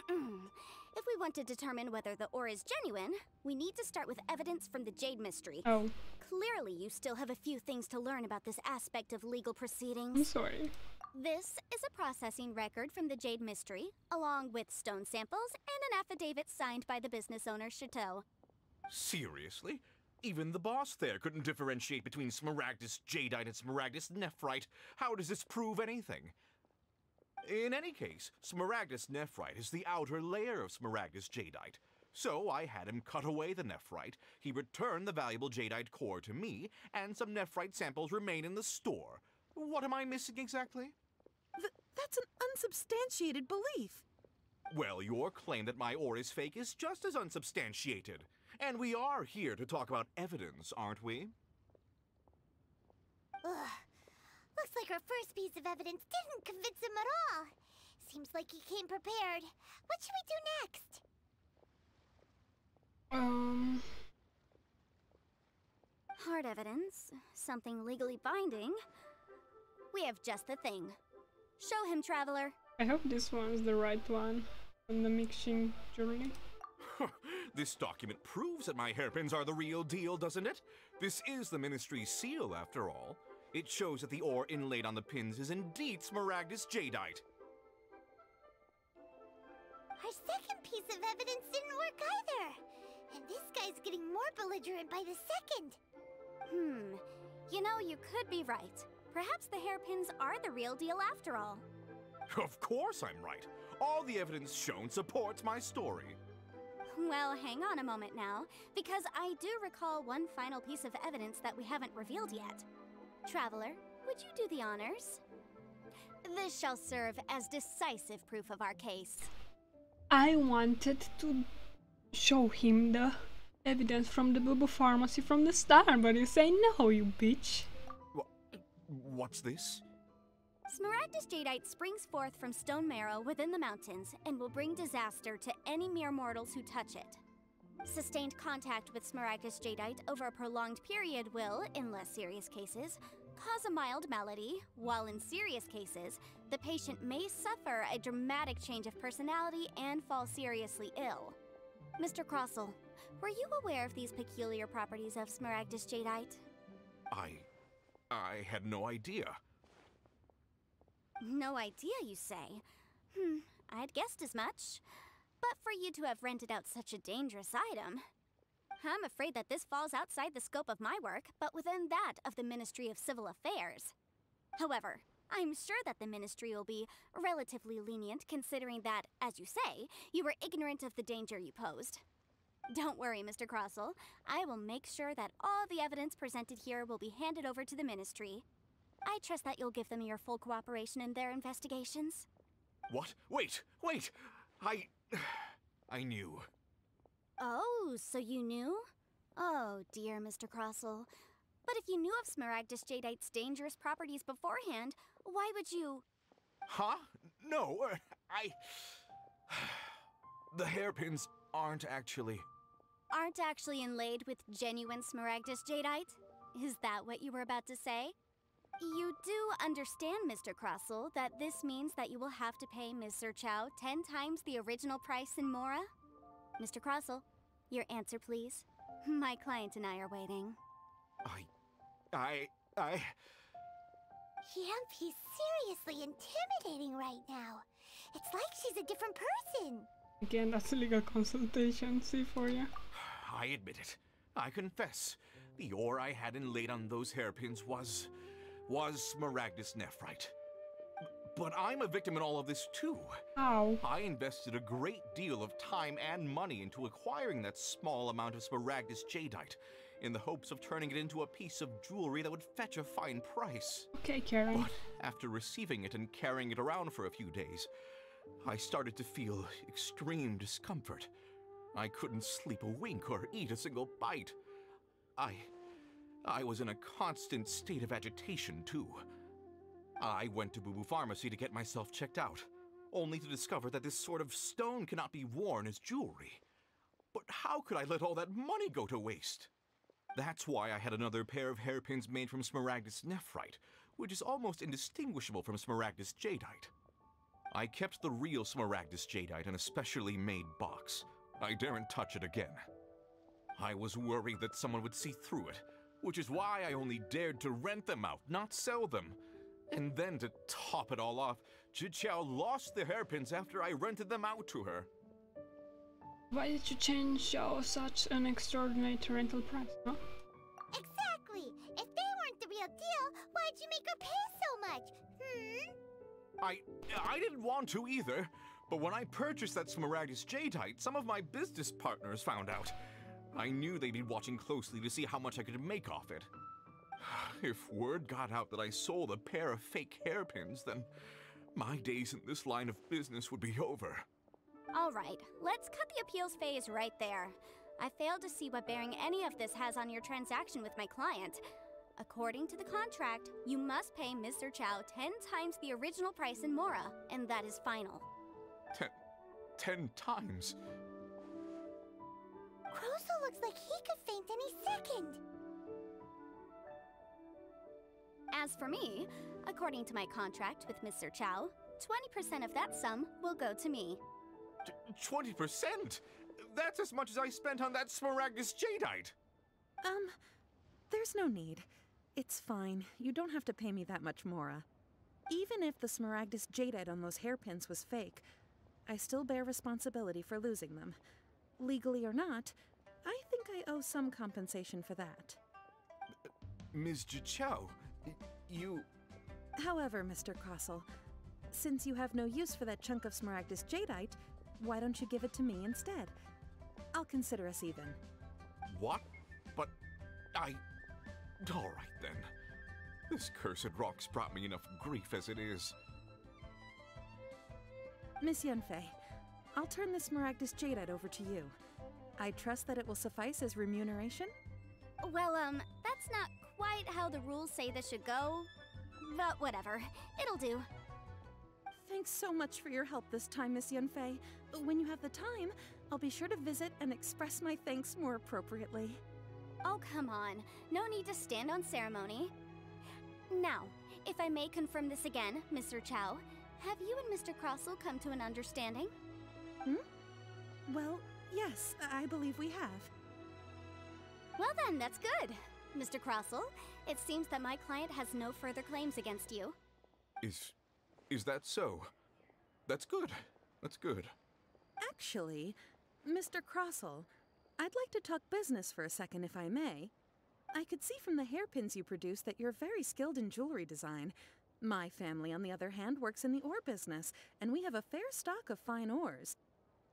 Speaker 2: If we want to determine whether the ore is genuine, we need to start with evidence from the Jade Mystery.
Speaker 1: Oh.
Speaker 2: Clearly, you still have a few things to learn about this aspect of legal proceedings.
Speaker 1: I'm sorry.
Speaker 2: This is a processing record from the Jade Mystery, along with stone samples and an affidavit signed by the business owner, Chateau.
Speaker 3: Seriously? Even the boss there couldn't differentiate between Smaragdus Jadeite and Smaragdus Nephrite. How does this prove anything? In any case, Smaragdus Nephrite is the outer layer of Smaragdus Jadeite. So I had him cut away the Nephrite, he returned the valuable Jadeite core to me, and some Nephrite samples remain in the store. What am I missing exactly?
Speaker 6: That's an unsubstantiated belief.
Speaker 3: Well, your claim that my ore is fake is just as unsubstantiated. And we are here to talk about evidence, aren't we?
Speaker 4: Ugh. Looks like our first piece of evidence didn't convince him at all. Seems like he came prepared. What should we do next?
Speaker 2: Hard evidence, something legally binding. We have just the thing. Show him, Traveler.
Speaker 1: I hope this one's the right one from the Mixing Journey.
Speaker 3: This document proves that my hairpins are the real deal, doesn't it? This is the Ministry's seal, after all. It shows that the ore inlaid on the pins is indeed Smaragdus Jadeite.
Speaker 4: Our second piece of evidence didn't work either. And this guy's getting more belligerent by the second.
Speaker 2: You know, you could be right. Perhaps the hairpins are the real deal after all.
Speaker 3: Of course I'm right. All the evidence shown supports my story.
Speaker 2: Well, hang on a moment now, because I do recall one final piece of evidence that we haven't revealed yet. Traveler, would you do the honors? This shall serve as decisive proof of our case.
Speaker 1: I wanted to show him the evidence from the Boo Pharmacy from the start, but you say no, you bitch.
Speaker 3: What's this?
Speaker 2: Smaragdus jadeite springs forth from stone marrow within the mountains and will bring disaster to any mere mortals who touch it. Sustained contact with Smaragdus jadeite over a prolonged period will, in less serious cases, cause a mild malady, while in serious cases, the patient may suffer a dramatic change of personality and fall seriously ill. Mr. Crossell, were you aware of these peculiar properties of Smaragdus jadeite?
Speaker 3: I had no idea.
Speaker 2: No idea, you say? I'd guessed as much. But for you to have rented out such a dangerous item, I'm afraid that this falls outside the scope of my work, but within that of the Ministry of Civil Affairs. However, I'm sure that the Ministry will be relatively lenient considering that, as you say, you were ignorant of the danger you posed. Don't worry, Mr. Crossell. I will make sure that all the evidence presented here will be handed over to the Ministry. I trust that you'll give them your full cooperation in their investigations.
Speaker 3: What? Wait! I knew.
Speaker 2: Oh, so you knew? Oh, dear Mr. Crossell. But if you knew of Smaragdus jadeite's dangerous properties beforehand, why would you...
Speaker 3: Huh? No, The hairpins aren't actually
Speaker 2: inlaid with genuine Smaragdus jadeite? Is that what you were about to say? You do understand, Mr. Crossell, that this means that you will have to pay Ms. Zerchow 10 times the original price in Mora? Mr. Crossell, your answer, please. My client and I are waiting.
Speaker 4: Yamp, he's seriously intimidating right now. It's like she's a different person.
Speaker 1: Again, that's a legal consultation, see for you.
Speaker 3: I admit it. I confess. The ore I had inlaid on those hairpins was Smaragdus nephrite. But I'm a victim in all of this too.
Speaker 1: How?
Speaker 3: I invested a great deal of time and money into acquiring that small amount of Smaragdus jadeite, in the hopes of turning it into a piece of jewelry that would fetch a fine price.
Speaker 1: Okay, Karen.
Speaker 3: But after receiving it and carrying it around for a few days, I started to feel extreme discomfort. I couldn't sleep a wink or eat a single bite. I was in a constant state of agitation, too. I went to Boo Boo Pharmacy to get myself checked out, only to discover that this sort of stone cannot be worn as jewelry. But how could I let all that money go to waste? That's why I had another pair of hairpins made from Smaragdus nephrite, which is almost indistinguishable from Smaragdus jadeite. I kept the real Smaragdus jadeite in a specially made box. I daren't touch it again. I was worried that someone would see through it, which is why I only dared to rent them out, not sell them. And then to top it all off, Zhiqiao lost the hairpins after I rented them out to her.
Speaker 1: Why did you change such an extraordinary rental price, huh?
Speaker 4: Exactly! If they weren't the real deal, why'd you make her pay so much?
Speaker 3: I didn't want to either, but when I purchased that Smaragdus jadeite, some of my business partners found out. I knew they'd be watching closely to see how much I could make off it. If word got out that I sold a pair of fake hairpins, then my days in this line of business would be over.
Speaker 2: All right, let's cut the appeals phase right there. I failed to see what bearing any of this has on your transaction with my client. According to the contract, you must pay Ms. Zerchow 10 times the original price in Mora, and that is final.
Speaker 3: 10 times?
Speaker 4: Crossell looks like he could faint any second.
Speaker 2: As for me, according to my contract with Ms. Zerchow, 20% of that sum will go to me.
Speaker 3: 20%? That's as much as I spent on that Smaragdus jadeite!
Speaker 6: There's no need. It's fine. You don't have to pay me that much, Mora. Even if the Smaragdus jadeite on those hairpins was fake, I still bear responsibility for losing them. Legally or not, I think I owe some compensation for that.
Speaker 3: Ms. Jichao, you...
Speaker 6: However, Mr. Crossell, since you have no use for that chunk of Smaragdus jadeite, why don't you give it to me instead? I'll consider us even.
Speaker 3: What? But I... All right, then. This cursed rock's brought me enough grief as it is.
Speaker 6: Miss Yanfei, I'll turn the Smaragdus jadeite over to you. I trust that it will suffice as remuneration?
Speaker 2: Well, that's not quite how the rules say this should go. But whatever. It'll do.
Speaker 6: Thanks so much for your help this time, Miss Yanfei. When you have the time, I'll be sure to visit and express my thanks more appropriately.
Speaker 2: Oh, come on. No need to stand on ceremony. Now, if I may confirm this again, Mr. Chow, have you and Mr. Crossell come to an understanding?
Speaker 6: Well, yes, I believe we have.
Speaker 2: Well then, that's good. Mr. Crossell, it seems that my client has no further claims against you.
Speaker 3: Is that so? That's good. That's good.
Speaker 6: Actually, Mr. Crossell, I'd like to talk business for a second if I may. I could see from the hairpins you produce that you're very skilled in jewelry design. My family, on the other hand, works in the ore business, and we have a fair stock of fine ores.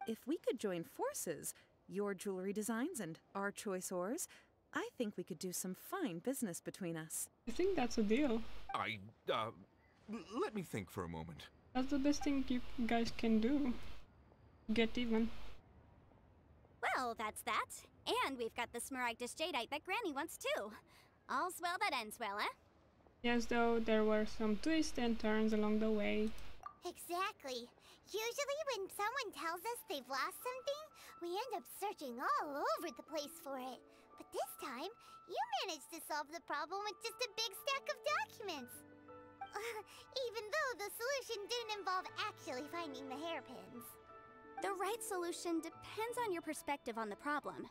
Speaker 6: If we could join forces, your jewelry designs and our choice ores, I think we could do some fine business between us.
Speaker 1: I think that's a deal.
Speaker 3: Let me think for a moment.
Speaker 1: That's the best thing you guys can do. Get even.
Speaker 2: Well, that's that. And we've got the Smaragdus jadeite that Granny wants too. All's well that ends well, eh?
Speaker 1: Yes, though, there were some twists and turns along the way.
Speaker 4: Exactly. Usually when someone tells us they've lost something, we end up searching all over the place for it. But this time, you managed to solve the problem with just a big stack of documents. Even though the solution didn't involve actually finding the hairpins.
Speaker 2: The right solution depends on your perspective on the problem.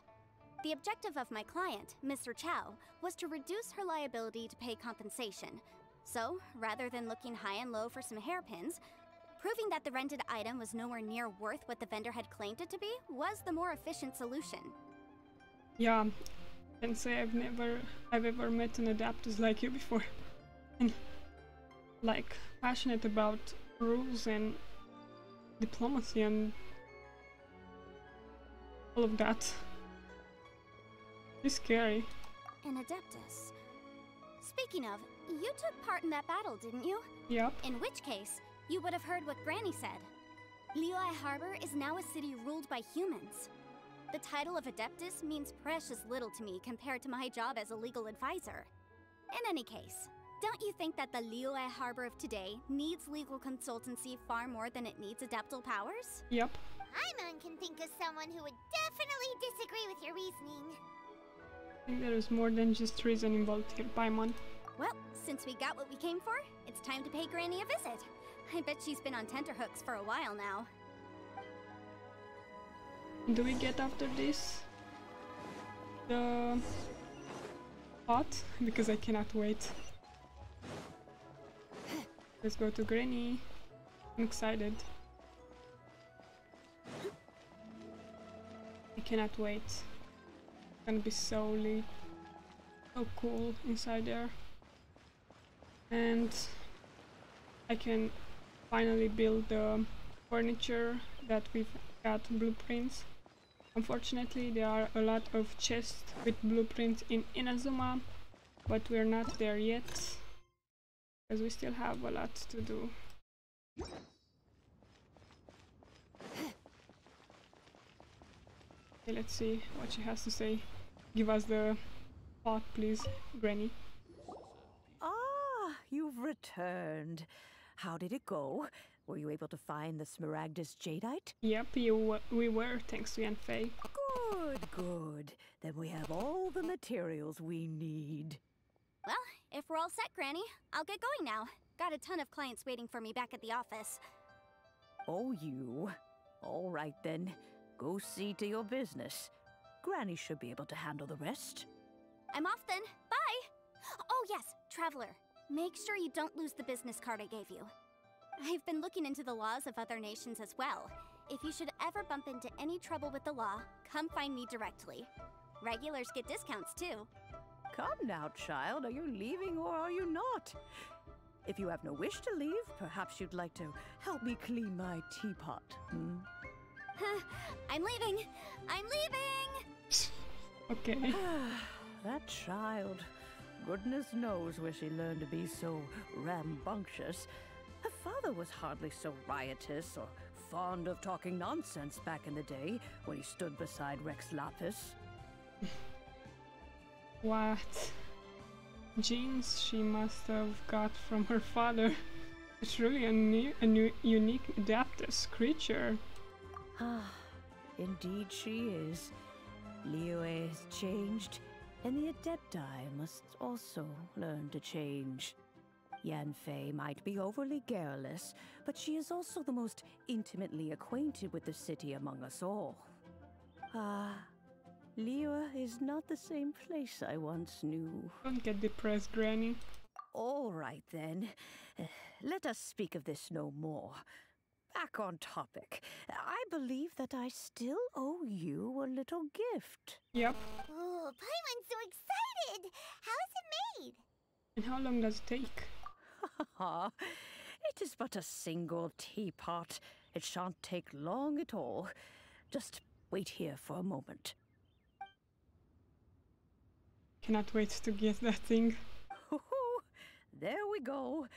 Speaker 2: The objective of my client, Mr. Chow, was to reduce her liability to pay compensation. So, rather than looking high and low for some hairpins, proving that the rented item was nowhere near worth what the vendor had claimed it to be was the more efficient solution.
Speaker 1: Yeah, I can say I've ever met an adapters like you before. And like passionate about rules and diplomacy and all of that. It's scary.
Speaker 2: An Adeptus. Speaking of, you took part in that battle, didn't you?
Speaker 1: Yep.
Speaker 2: In which case, you would have heard what Granny said. Liyue Harbor is now a city ruled by humans. The title of Adeptus means precious little to me compared to my job as a legal advisor. In any case, don't you think that the Liyue Harbor of today needs legal consultancy far more than it needs adeptal powers?
Speaker 1: Yep.
Speaker 4: Paimon can think of someone who would definitely disagree with your reasoning.
Speaker 1: I think there is more than just reason involved here, Paimon.
Speaker 2: Well, since we got what we came for, it's time to pay Granny a visit. I bet she's been on tenterhooks for a while now.
Speaker 1: Do we get after this the pot? Because I cannot wait. Let's go to Granny. I'm excited. I cannot wait. It's gonna be so lit, so cool inside there. And I can finally build the furniture that we've got blueprints. Unfortunately, there are a lot of chests with blueprints in Inazuma, but we're not there yet, because we still have a lot to do. Okay, let's see what she has to say. Give us the pot, please, Granny.
Speaker 10: Ah, you've returned. How did it go? Were you able to find the Smaragdus jadeite?
Speaker 1: Yep, we were, thanks to Yanfei.
Speaker 10: Good, good. Then we have all the materials we need.
Speaker 2: Well, if we're all set, Granny, I'll get going now. Got a ton of clients waiting for me back at the office.
Speaker 10: Oh, you? All right then. Go see to your business. Granny should be able to handle the rest.
Speaker 2: I'm off then. Bye! Oh yes, Traveler. Make sure you don't lose the business card I gave you. I've been looking into the laws of other nations as well. If you should ever bump into any trouble with the law, come find me directly. Regulars get discounts too.
Speaker 10: Come now, child. Are you leaving or are you not? If you have no wish to leave, perhaps you'd like to help me clean my teapot, hmm?
Speaker 2: I'm leaving! I'm leaving!
Speaker 1: Okay.
Speaker 10: That child. Goodness knows where she learned to be so rambunctious. Her father was hardly so riotous or fond of talking nonsense back in the day when he stood beside Rex Lapis.
Speaker 1: What genes she must have got from her father. It's really a new unique adaptus creature.
Speaker 10: Ah, indeed she is. Liyue has changed, and the Adepti must also learn to change. Yanfei might be overly garrulous, but she is also the most intimately acquainted with the city among us all. Ah, Liyue is not the same place I once knew.
Speaker 1: Don't get depressed, Granny.
Speaker 10: All right then. Let us speak of this no more. Back on topic. I believe that I still owe you a little gift.
Speaker 1: Yep.
Speaker 4: Oh, Paimon's so excited! How is it made?
Speaker 1: And how long does it take?
Speaker 10: It is but a single teapot. It shan't take long at all. Just wait here for a moment.
Speaker 1: Cannot wait to get that thing.
Speaker 10: There we go.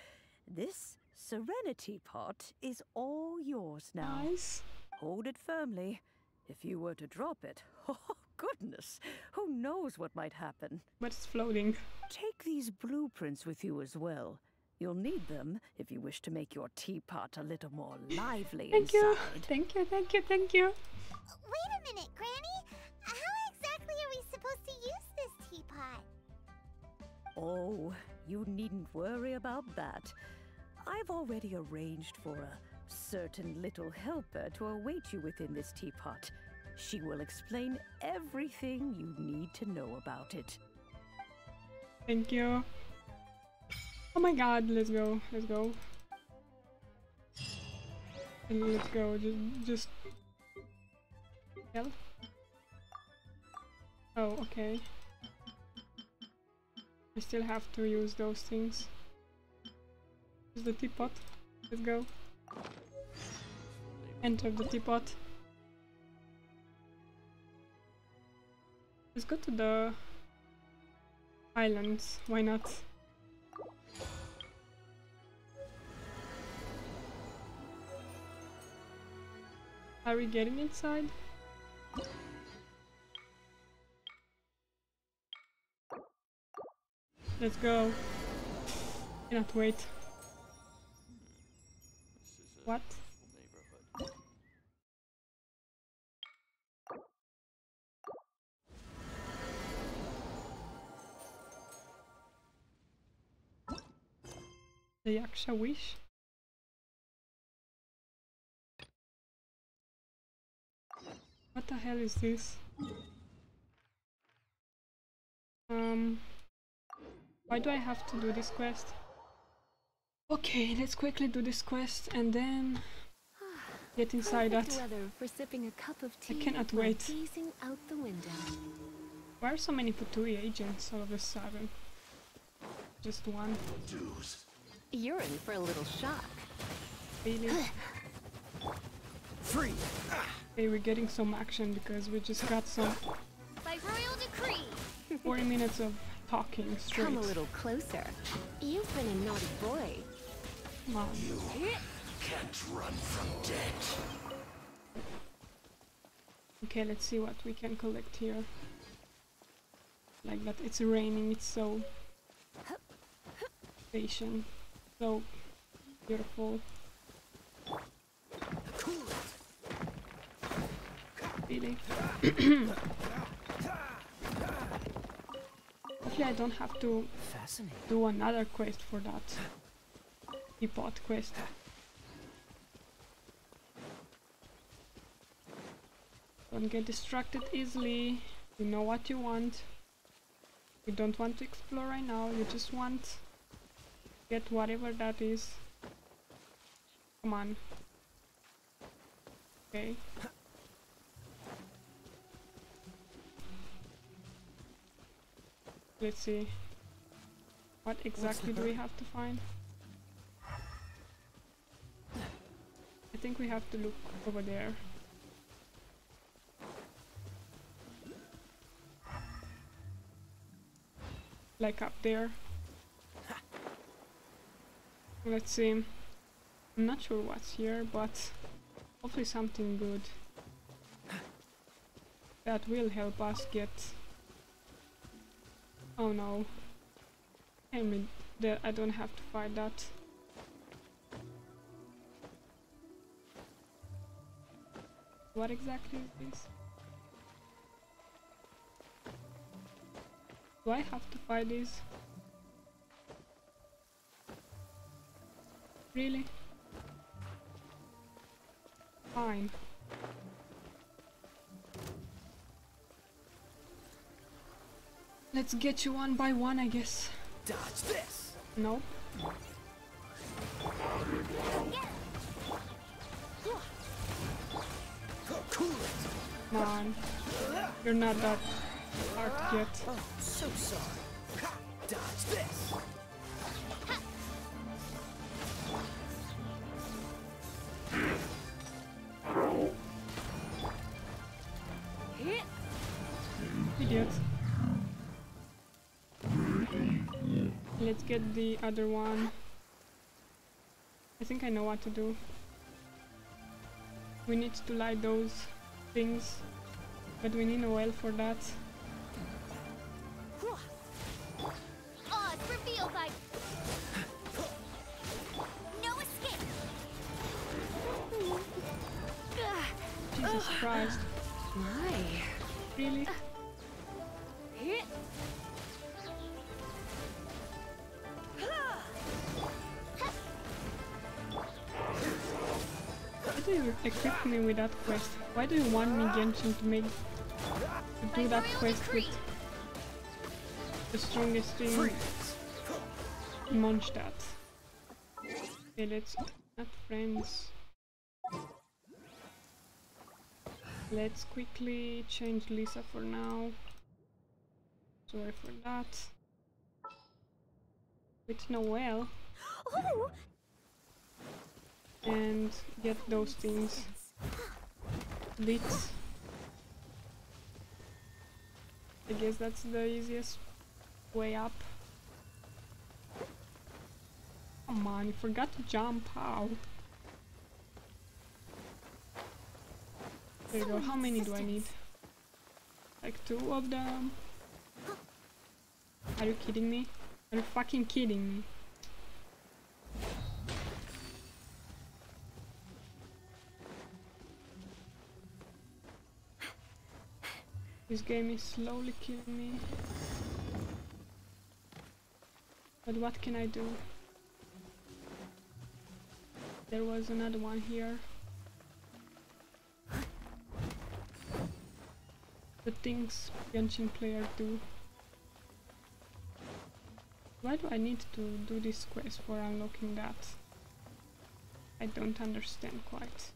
Speaker 10: This Serenity pot is all yours now.
Speaker 1: Nice.
Speaker 10: Hold it firmly. If you were to drop it, oh goodness, who knows what might happen.
Speaker 1: But it's floating.
Speaker 10: Take these blueprints with you as well. You'll need them if you wish to make your teapot a little more lively
Speaker 1: Thank
Speaker 10: inside.
Speaker 1: you. Thank you, thank you, thank you.
Speaker 4: Wait a minute, Granny! How exactly are we supposed to use this teapot?
Speaker 10: Oh, you needn't worry about that. I've already arranged for a certain little helper to await you within this teapot. She will explain everything you need to know about it.
Speaker 1: Thank you. Oh my god, let's go, let's go. And let's go, just... Hell? Oh, okay. I still have to use those things. Use the teapot. Let's go. Enter the teapot. Let's go to the islands. Why not? Are we getting inside? Let's go. Cannot wait. What? The Yaksha wish? What the hell is this? Why do I have to do this quest? Okay, let's quickly do this quest and then get inside that.
Speaker 5: Weather for sipping a cup of tea
Speaker 1: I cannot
Speaker 5: while
Speaker 1: wait.
Speaker 5: gazing out the window.
Speaker 1: Why are so many Fatui agents all of a sudden? Just one.
Speaker 5: You're in for a little shock.
Speaker 1: Really?
Speaker 11: Free!
Speaker 1: Okay, we're getting some action because we just got some
Speaker 2: By royal decree!
Speaker 1: 40 minutes of talking straight.
Speaker 5: Come a little closer. You've been a naughty boy.
Speaker 1: Come on.
Speaker 11: Can't run from death.
Speaker 1: Okay, let's see what we can collect here. Like that, it's raining, it's so patient, so beautiful. Really? Hopefully I don't have to do another quest for that teapot quest. Don't get distracted easily. You know what you want. You don't want to explore right now, you just want to get whatever that is. Come on. Okay. Let's see. What exactly do we have to find? I think we have to look over there. Like up there. Let's see. I'm not sure what's here, but hopefully something good that will help us get... Oh no. I mean, that I don't have to fight that. What exactly is this? Do I have to fight this? Really? Fine. Let's get you one by one, I guess.
Speaker 11: Dodge this.
Speaker 1: No.
Speaker 11: Cool it.
Speaker 1: Come on. You're not that hard to get.
Speaker 11: Oh, so sorry. Dodge this.
Speaker 1: Idiot. Let's get the other one. I think I know what to do. We need to light those things, but we need oil for that.
Speaker 2: Oh, it's revealed by... No escape!
Speaker 1: Jesus Christ.
Speaker 5: My.
Speaker 1: Really? Why do you equip me with that quest? Why do you want me, Genshin, to do that quest with the strongest thing? Munch that. Okay, let's not friends. Let's quickly change Lisa for now. Sorry for that. With Noelle.
Speaker 2: Oh!
Speaker 1: And get those things. Bits. I guess that's the easiest way up. Come on, you forgot to jump. How? There you go. How many do I need? Like 2 of them? Are you kidding me? Are you fucking kidding me? This game is slowly killing me. But what can I do? There was another one here. The things Genshin player do. Why do I need to do this quest for unlocking that? I don't understand quite.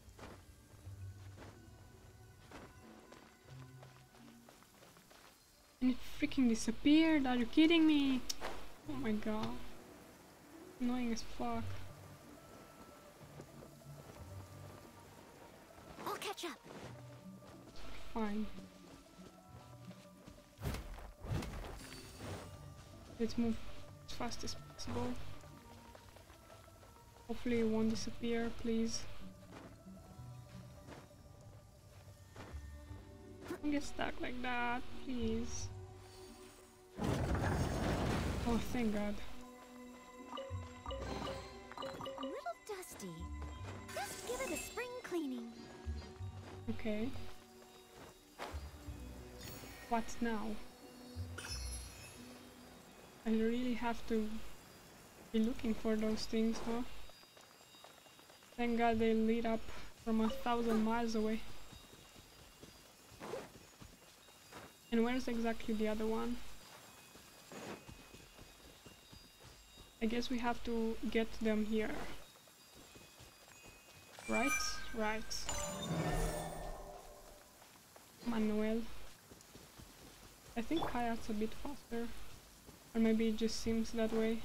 Speaker 1: And it freaking disappeared, are you kidding me? Oh my god. Annoying as fuck.
Speaker 2: I'll catch up.
Speaker 1: Fine. Let's move as fast as possible. Hopefully it won't disappear, please. Don't get stuck like that, please. Oh, thank God.
Speaker 2: A little dusty. Just give it a spring cleaning.
Speaker 1: Okay. What now? I really have to be looking for those things, huh? Thank God they lead up from 1,000 miles away. And where's exactly the other one? I guess we have to get them here. Right, right. Manuel. I think Hayat's a bit faster. Or maybe it just seems that way.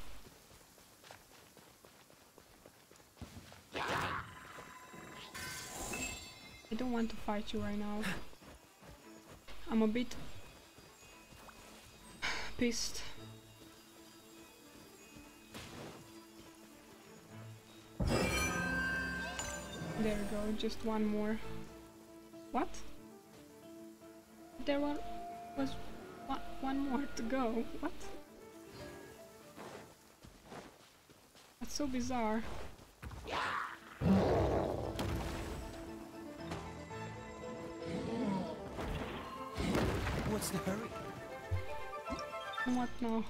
Speaker 1: I don't want to fight you right now. I'm a bit pissed. There we go, just one more. What? There was one more to go. What? That's so bizarre.
Speaker 11: What's the hurry?
Speaker 1: What now?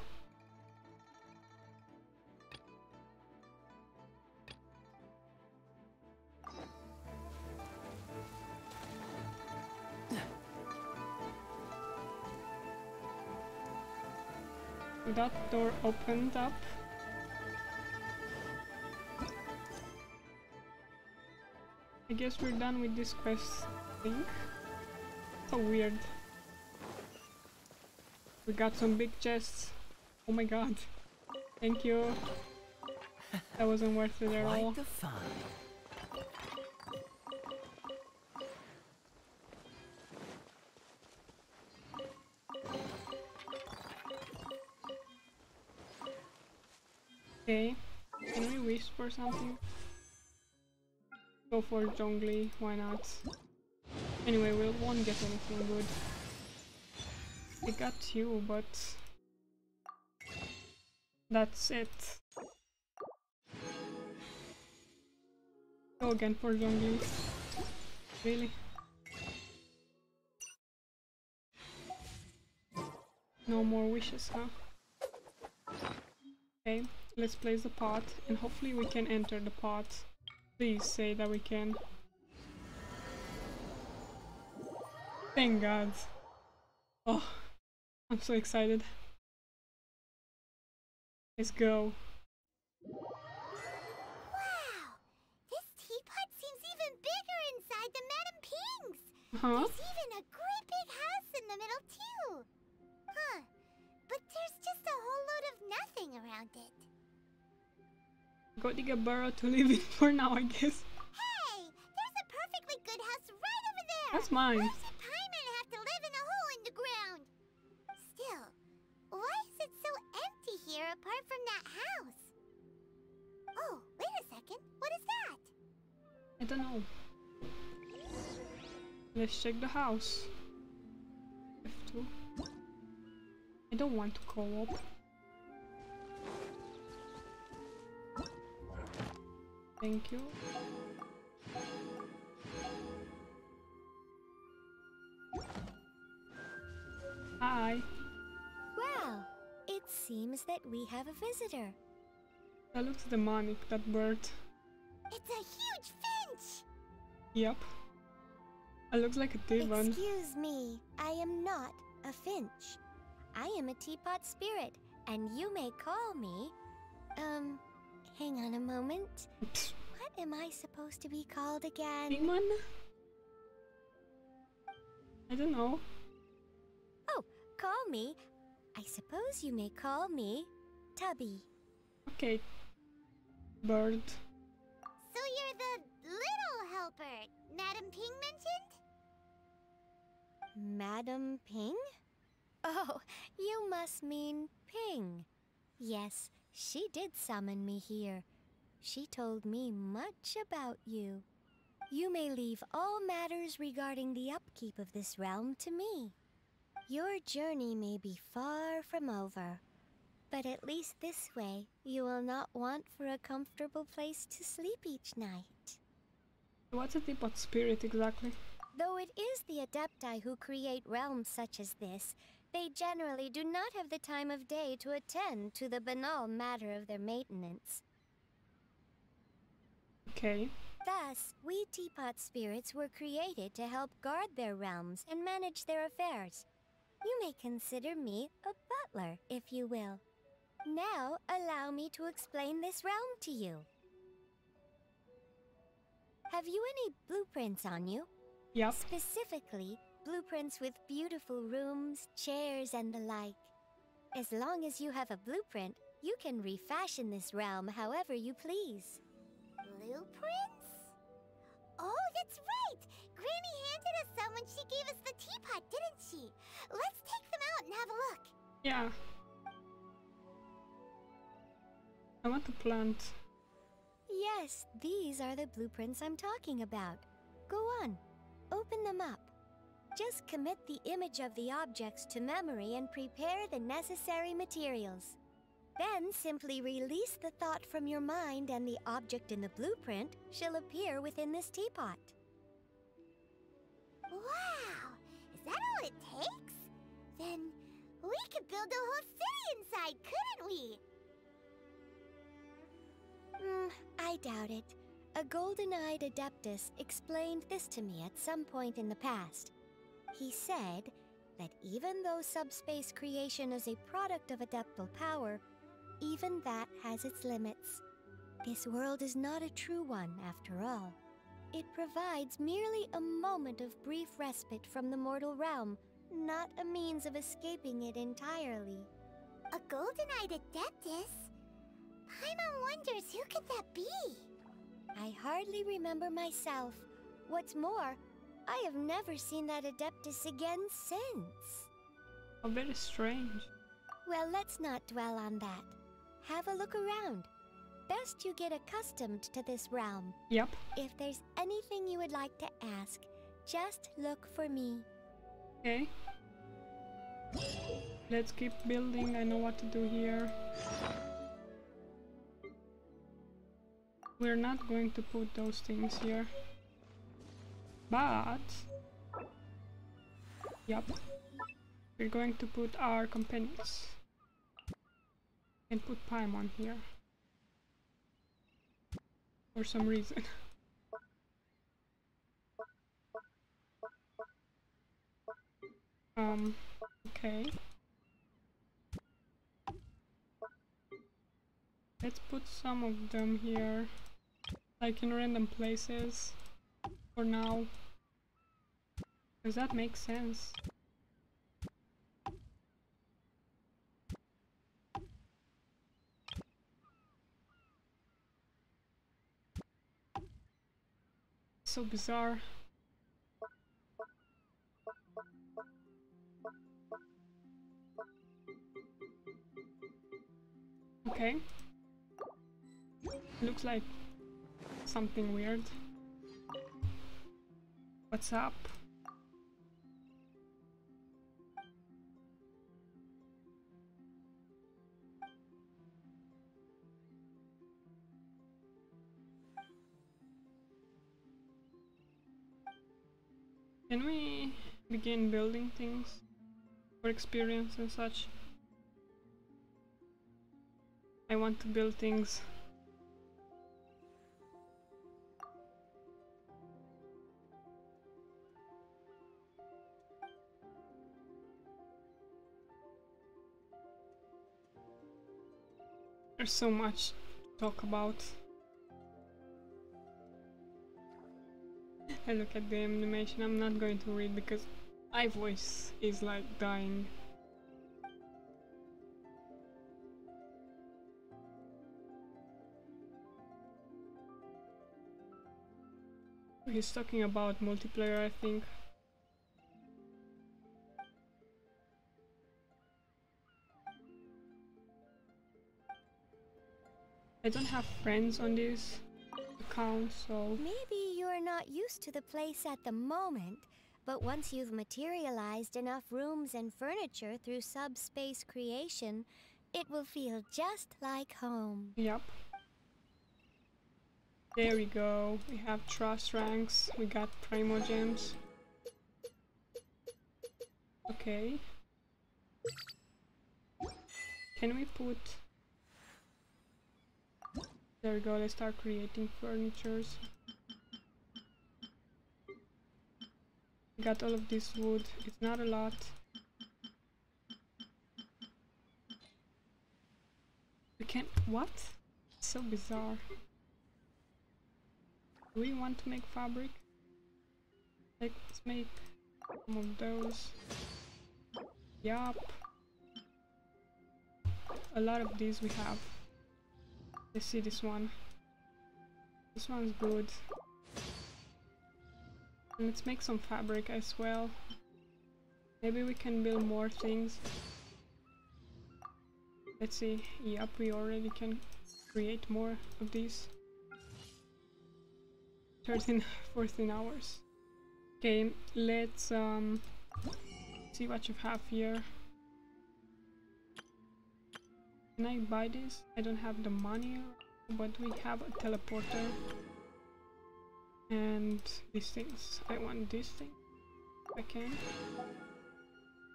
Speaker 1: That door opened up. I guess we're done with this quest, I think. So weird. We got some big chests. Oh my god. Thank you. That wasn't worth it at all.
Speaker 11: Quite the fun.
Speaker 1: Okay. Can we wish for something? Go for Zhongli, why not? Anyway, we won't get anything good. We got you, but that's it. Go again for Zhongli. Really? No more wishes, huh? Okay, let's place the pot and hopefully we can enter the pot. Please say that we can. Thank God. Oh, I'm so excited. Let's go.
Speaker 4: Wow! This teapot seems even bigger inside than Madame Ping's!
Speaker 1: Huh?
Speaker 4: There's even a great big house in the middle too! Huh. But there's just a whole load of nothing around it.
Speaker 1: Go dig a burrow to live in for now, I guess.
Speaker 4: Hey! There's a perfectly good house right over there!
Speaker 1: That's mine.
Speaker 4: Why does a pieman have to live in a hole in the ground? Still, why is it so empty here apart from that house? Oh, wait a second. What is that?
Speaker 1: I don't know. Let's check the house. F2. I don't want to co-op. Thank you. Hi.
Speaker 12: Well, it seems that we have a visitor.
Speaker 1: That looks demonic, that bird.
Speaker 4: It's a huge finch!
Speaker 1: Yep. That looks like a demon.
Speaker 12: Excuse me, I am not a finch. I am a teapot spirit, and you may call me... hang on a moment. What am I supposed to be called again?
Speaker 1: Demon? I don't know.
Speaker 12: Oh, call me. I suppose you may call me Tubby.
Speaker 1: Okay. Bird.
Speaker 4: So you're the little helper Madame Ping mentioned?
Speaker 12: Madam Ping? Oh, you must mean Ping. Yes, she did summon me here. She told me much about you. You may leave all matters regarding the upkeep of this realm to me. Your journey may be far from over, but at least this way you will not want for a comfortable place to sleep each night.
Speaker 1: What's a teapot spirit exactly?
Speaker 12: Though it is the Adepti who create realms such as this, they generally do not have the time of day to attend to the banal matter of their maintenance.
Speaker 1: Okay.
Speaker 12: Thus, we teapot spirits were created to help guard their realms and manage their affairs. You may consider me a butler, if you will. Now, allow me to explain this realm to you. Have you any blueprints on you?
Speaker 1: Yep.
Speaker 12: Specifically, blueprints with beautiful rooms, chairs, and the like. As long as you have a blueprint, you can refashion this realm however you please.
Speaker 4: Blueprints? Oh, that's right! Granny handed us some when she gave us the teapot, didn't she? Let's take them out and have a look.
Speaker 1: Yeah. I want to plant.
Speaker 12: Yes, these are the blueprints I'm talking about. Go on, open them up. Just commit the image of the objects to memory and prepare the necessary materials. Then simply release the thought from your mind and the object in the blueprint shall appear within this teapot.
Speaker 4: Wow! Is that all it takes? Then we could build a whole city inside, couldn't we?
Speaker 12: I doubt it. A golden-eyed adeptus explained this to me at some point in the past. He said that even though subspace creation is a product of adeptal power, even that has its limits. This world is not a true one, after all. It provides merely a moment of brief respite from the mortal realm, not a means of escaping it entirely.
Speaker 4: A golden-eyed adeptus? Paimon wonders who could that be?
Speaker 12: I hardly remember myself. What's more, I have never seen that adeptus again since.
Speaker 1: Oh, very strange.
Speaker 12: Well, let's not dwell on that. Have a look around. Best you get accustomed to this realm.
Speaker 1: Yep.
Speaker 12: If there's anything you would like to ask, just look for me.
Speaker 1: Okay. Let's keep building. I know what to do here. We're not going to put those things here. But... Yep. We're going to put our companions. And put Paimon here. For some reason. Okay. Let's put some of them here. Like in random places. For now. Does that make sense? So bizarre. Okay. Looks like something weird. What's up? Can we begin building things for experience and such? I want to build things. There's so much to talk about. I look at the animation. I'm not going to read because my voice is like dying. He's talking about multiplayer, I think. I don't have friends on this account, so...
Speaker 12: Maybe you're not used to the place at the moment, but once you've materialized enough rooms and furniture through subspace creation, it will feel just like home.
Speaker 1: Yep. There we go. We have trust ranks. We got primo gems. Okay. Can we put... There we go, let's start creating furnitures. We got all of this wood. It's not a lot. We can... What? So bizarre. Do we want to make fabric? Let's make some of those. Yup. A lot of these we have. Let's see this one. This one's good. And let's make some fabric as well. Maybe we can build more things. Let's see. Yup, we already can create more of these. 14 hours. Okay, let's see what you have here. Can I buy this? I don't have the money, but we have a teleporter. And these things. I want this thing. If I can.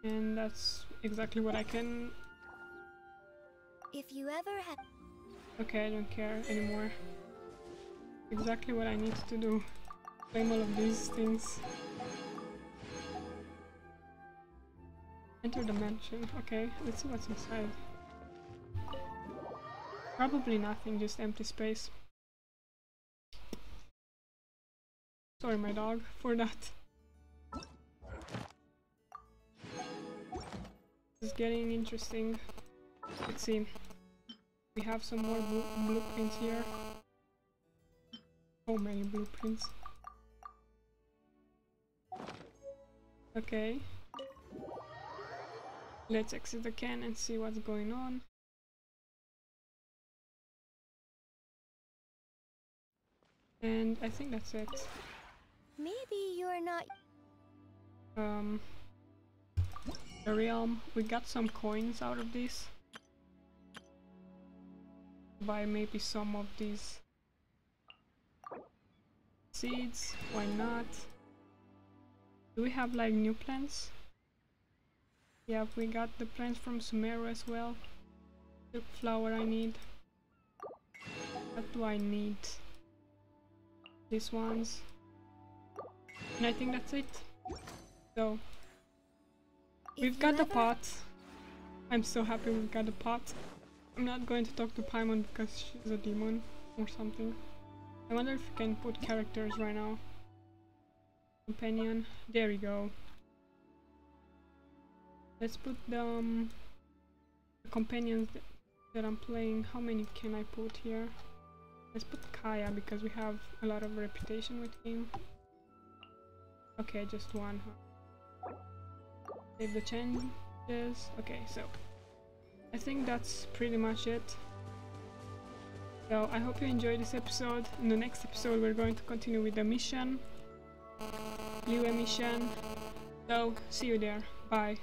Speaker 1: And that's exactly what I can.
Speaker 12: If you ever had...
Speaker 1: Okay, I don't care anymore. Exactly what I need to do. Claim all of these things. Enter the mansion. Okay, let's see what's inside. Probably nothing, just empty space. Sorry, my dog, for that. This is getting interesting. Let's see. We have some more blueprints here. So many blueprints. Okay. Let's exit the can and see what's going on. And I think that's it.
Speaker 12: Maybe you're not...
Speaker 1: The realm. We got some coins out of this. Buy maybe some of these seeds. Why not? Do we have like new plants? Yeah, we got the plants from Sumeru as well. The flower I need. What do I need? These ones. And I think that's it. So we've got the pot. I'm so happy we've got the pot. I'm not going to talk to Paimon because she's a demon or something. I wonder if we can put characters right now. Companion. There we go. Let's put the companions that I'm playing. How many can I put here? Let's put Kaya because we have a lot of reputation with him. Okay, just one. Save the changes. Okay, so I think that's pretty much it. So I hope you enjoyed this episode. In the next episode we're going to continue with the mission. Liyue mission. So see you there. Bye.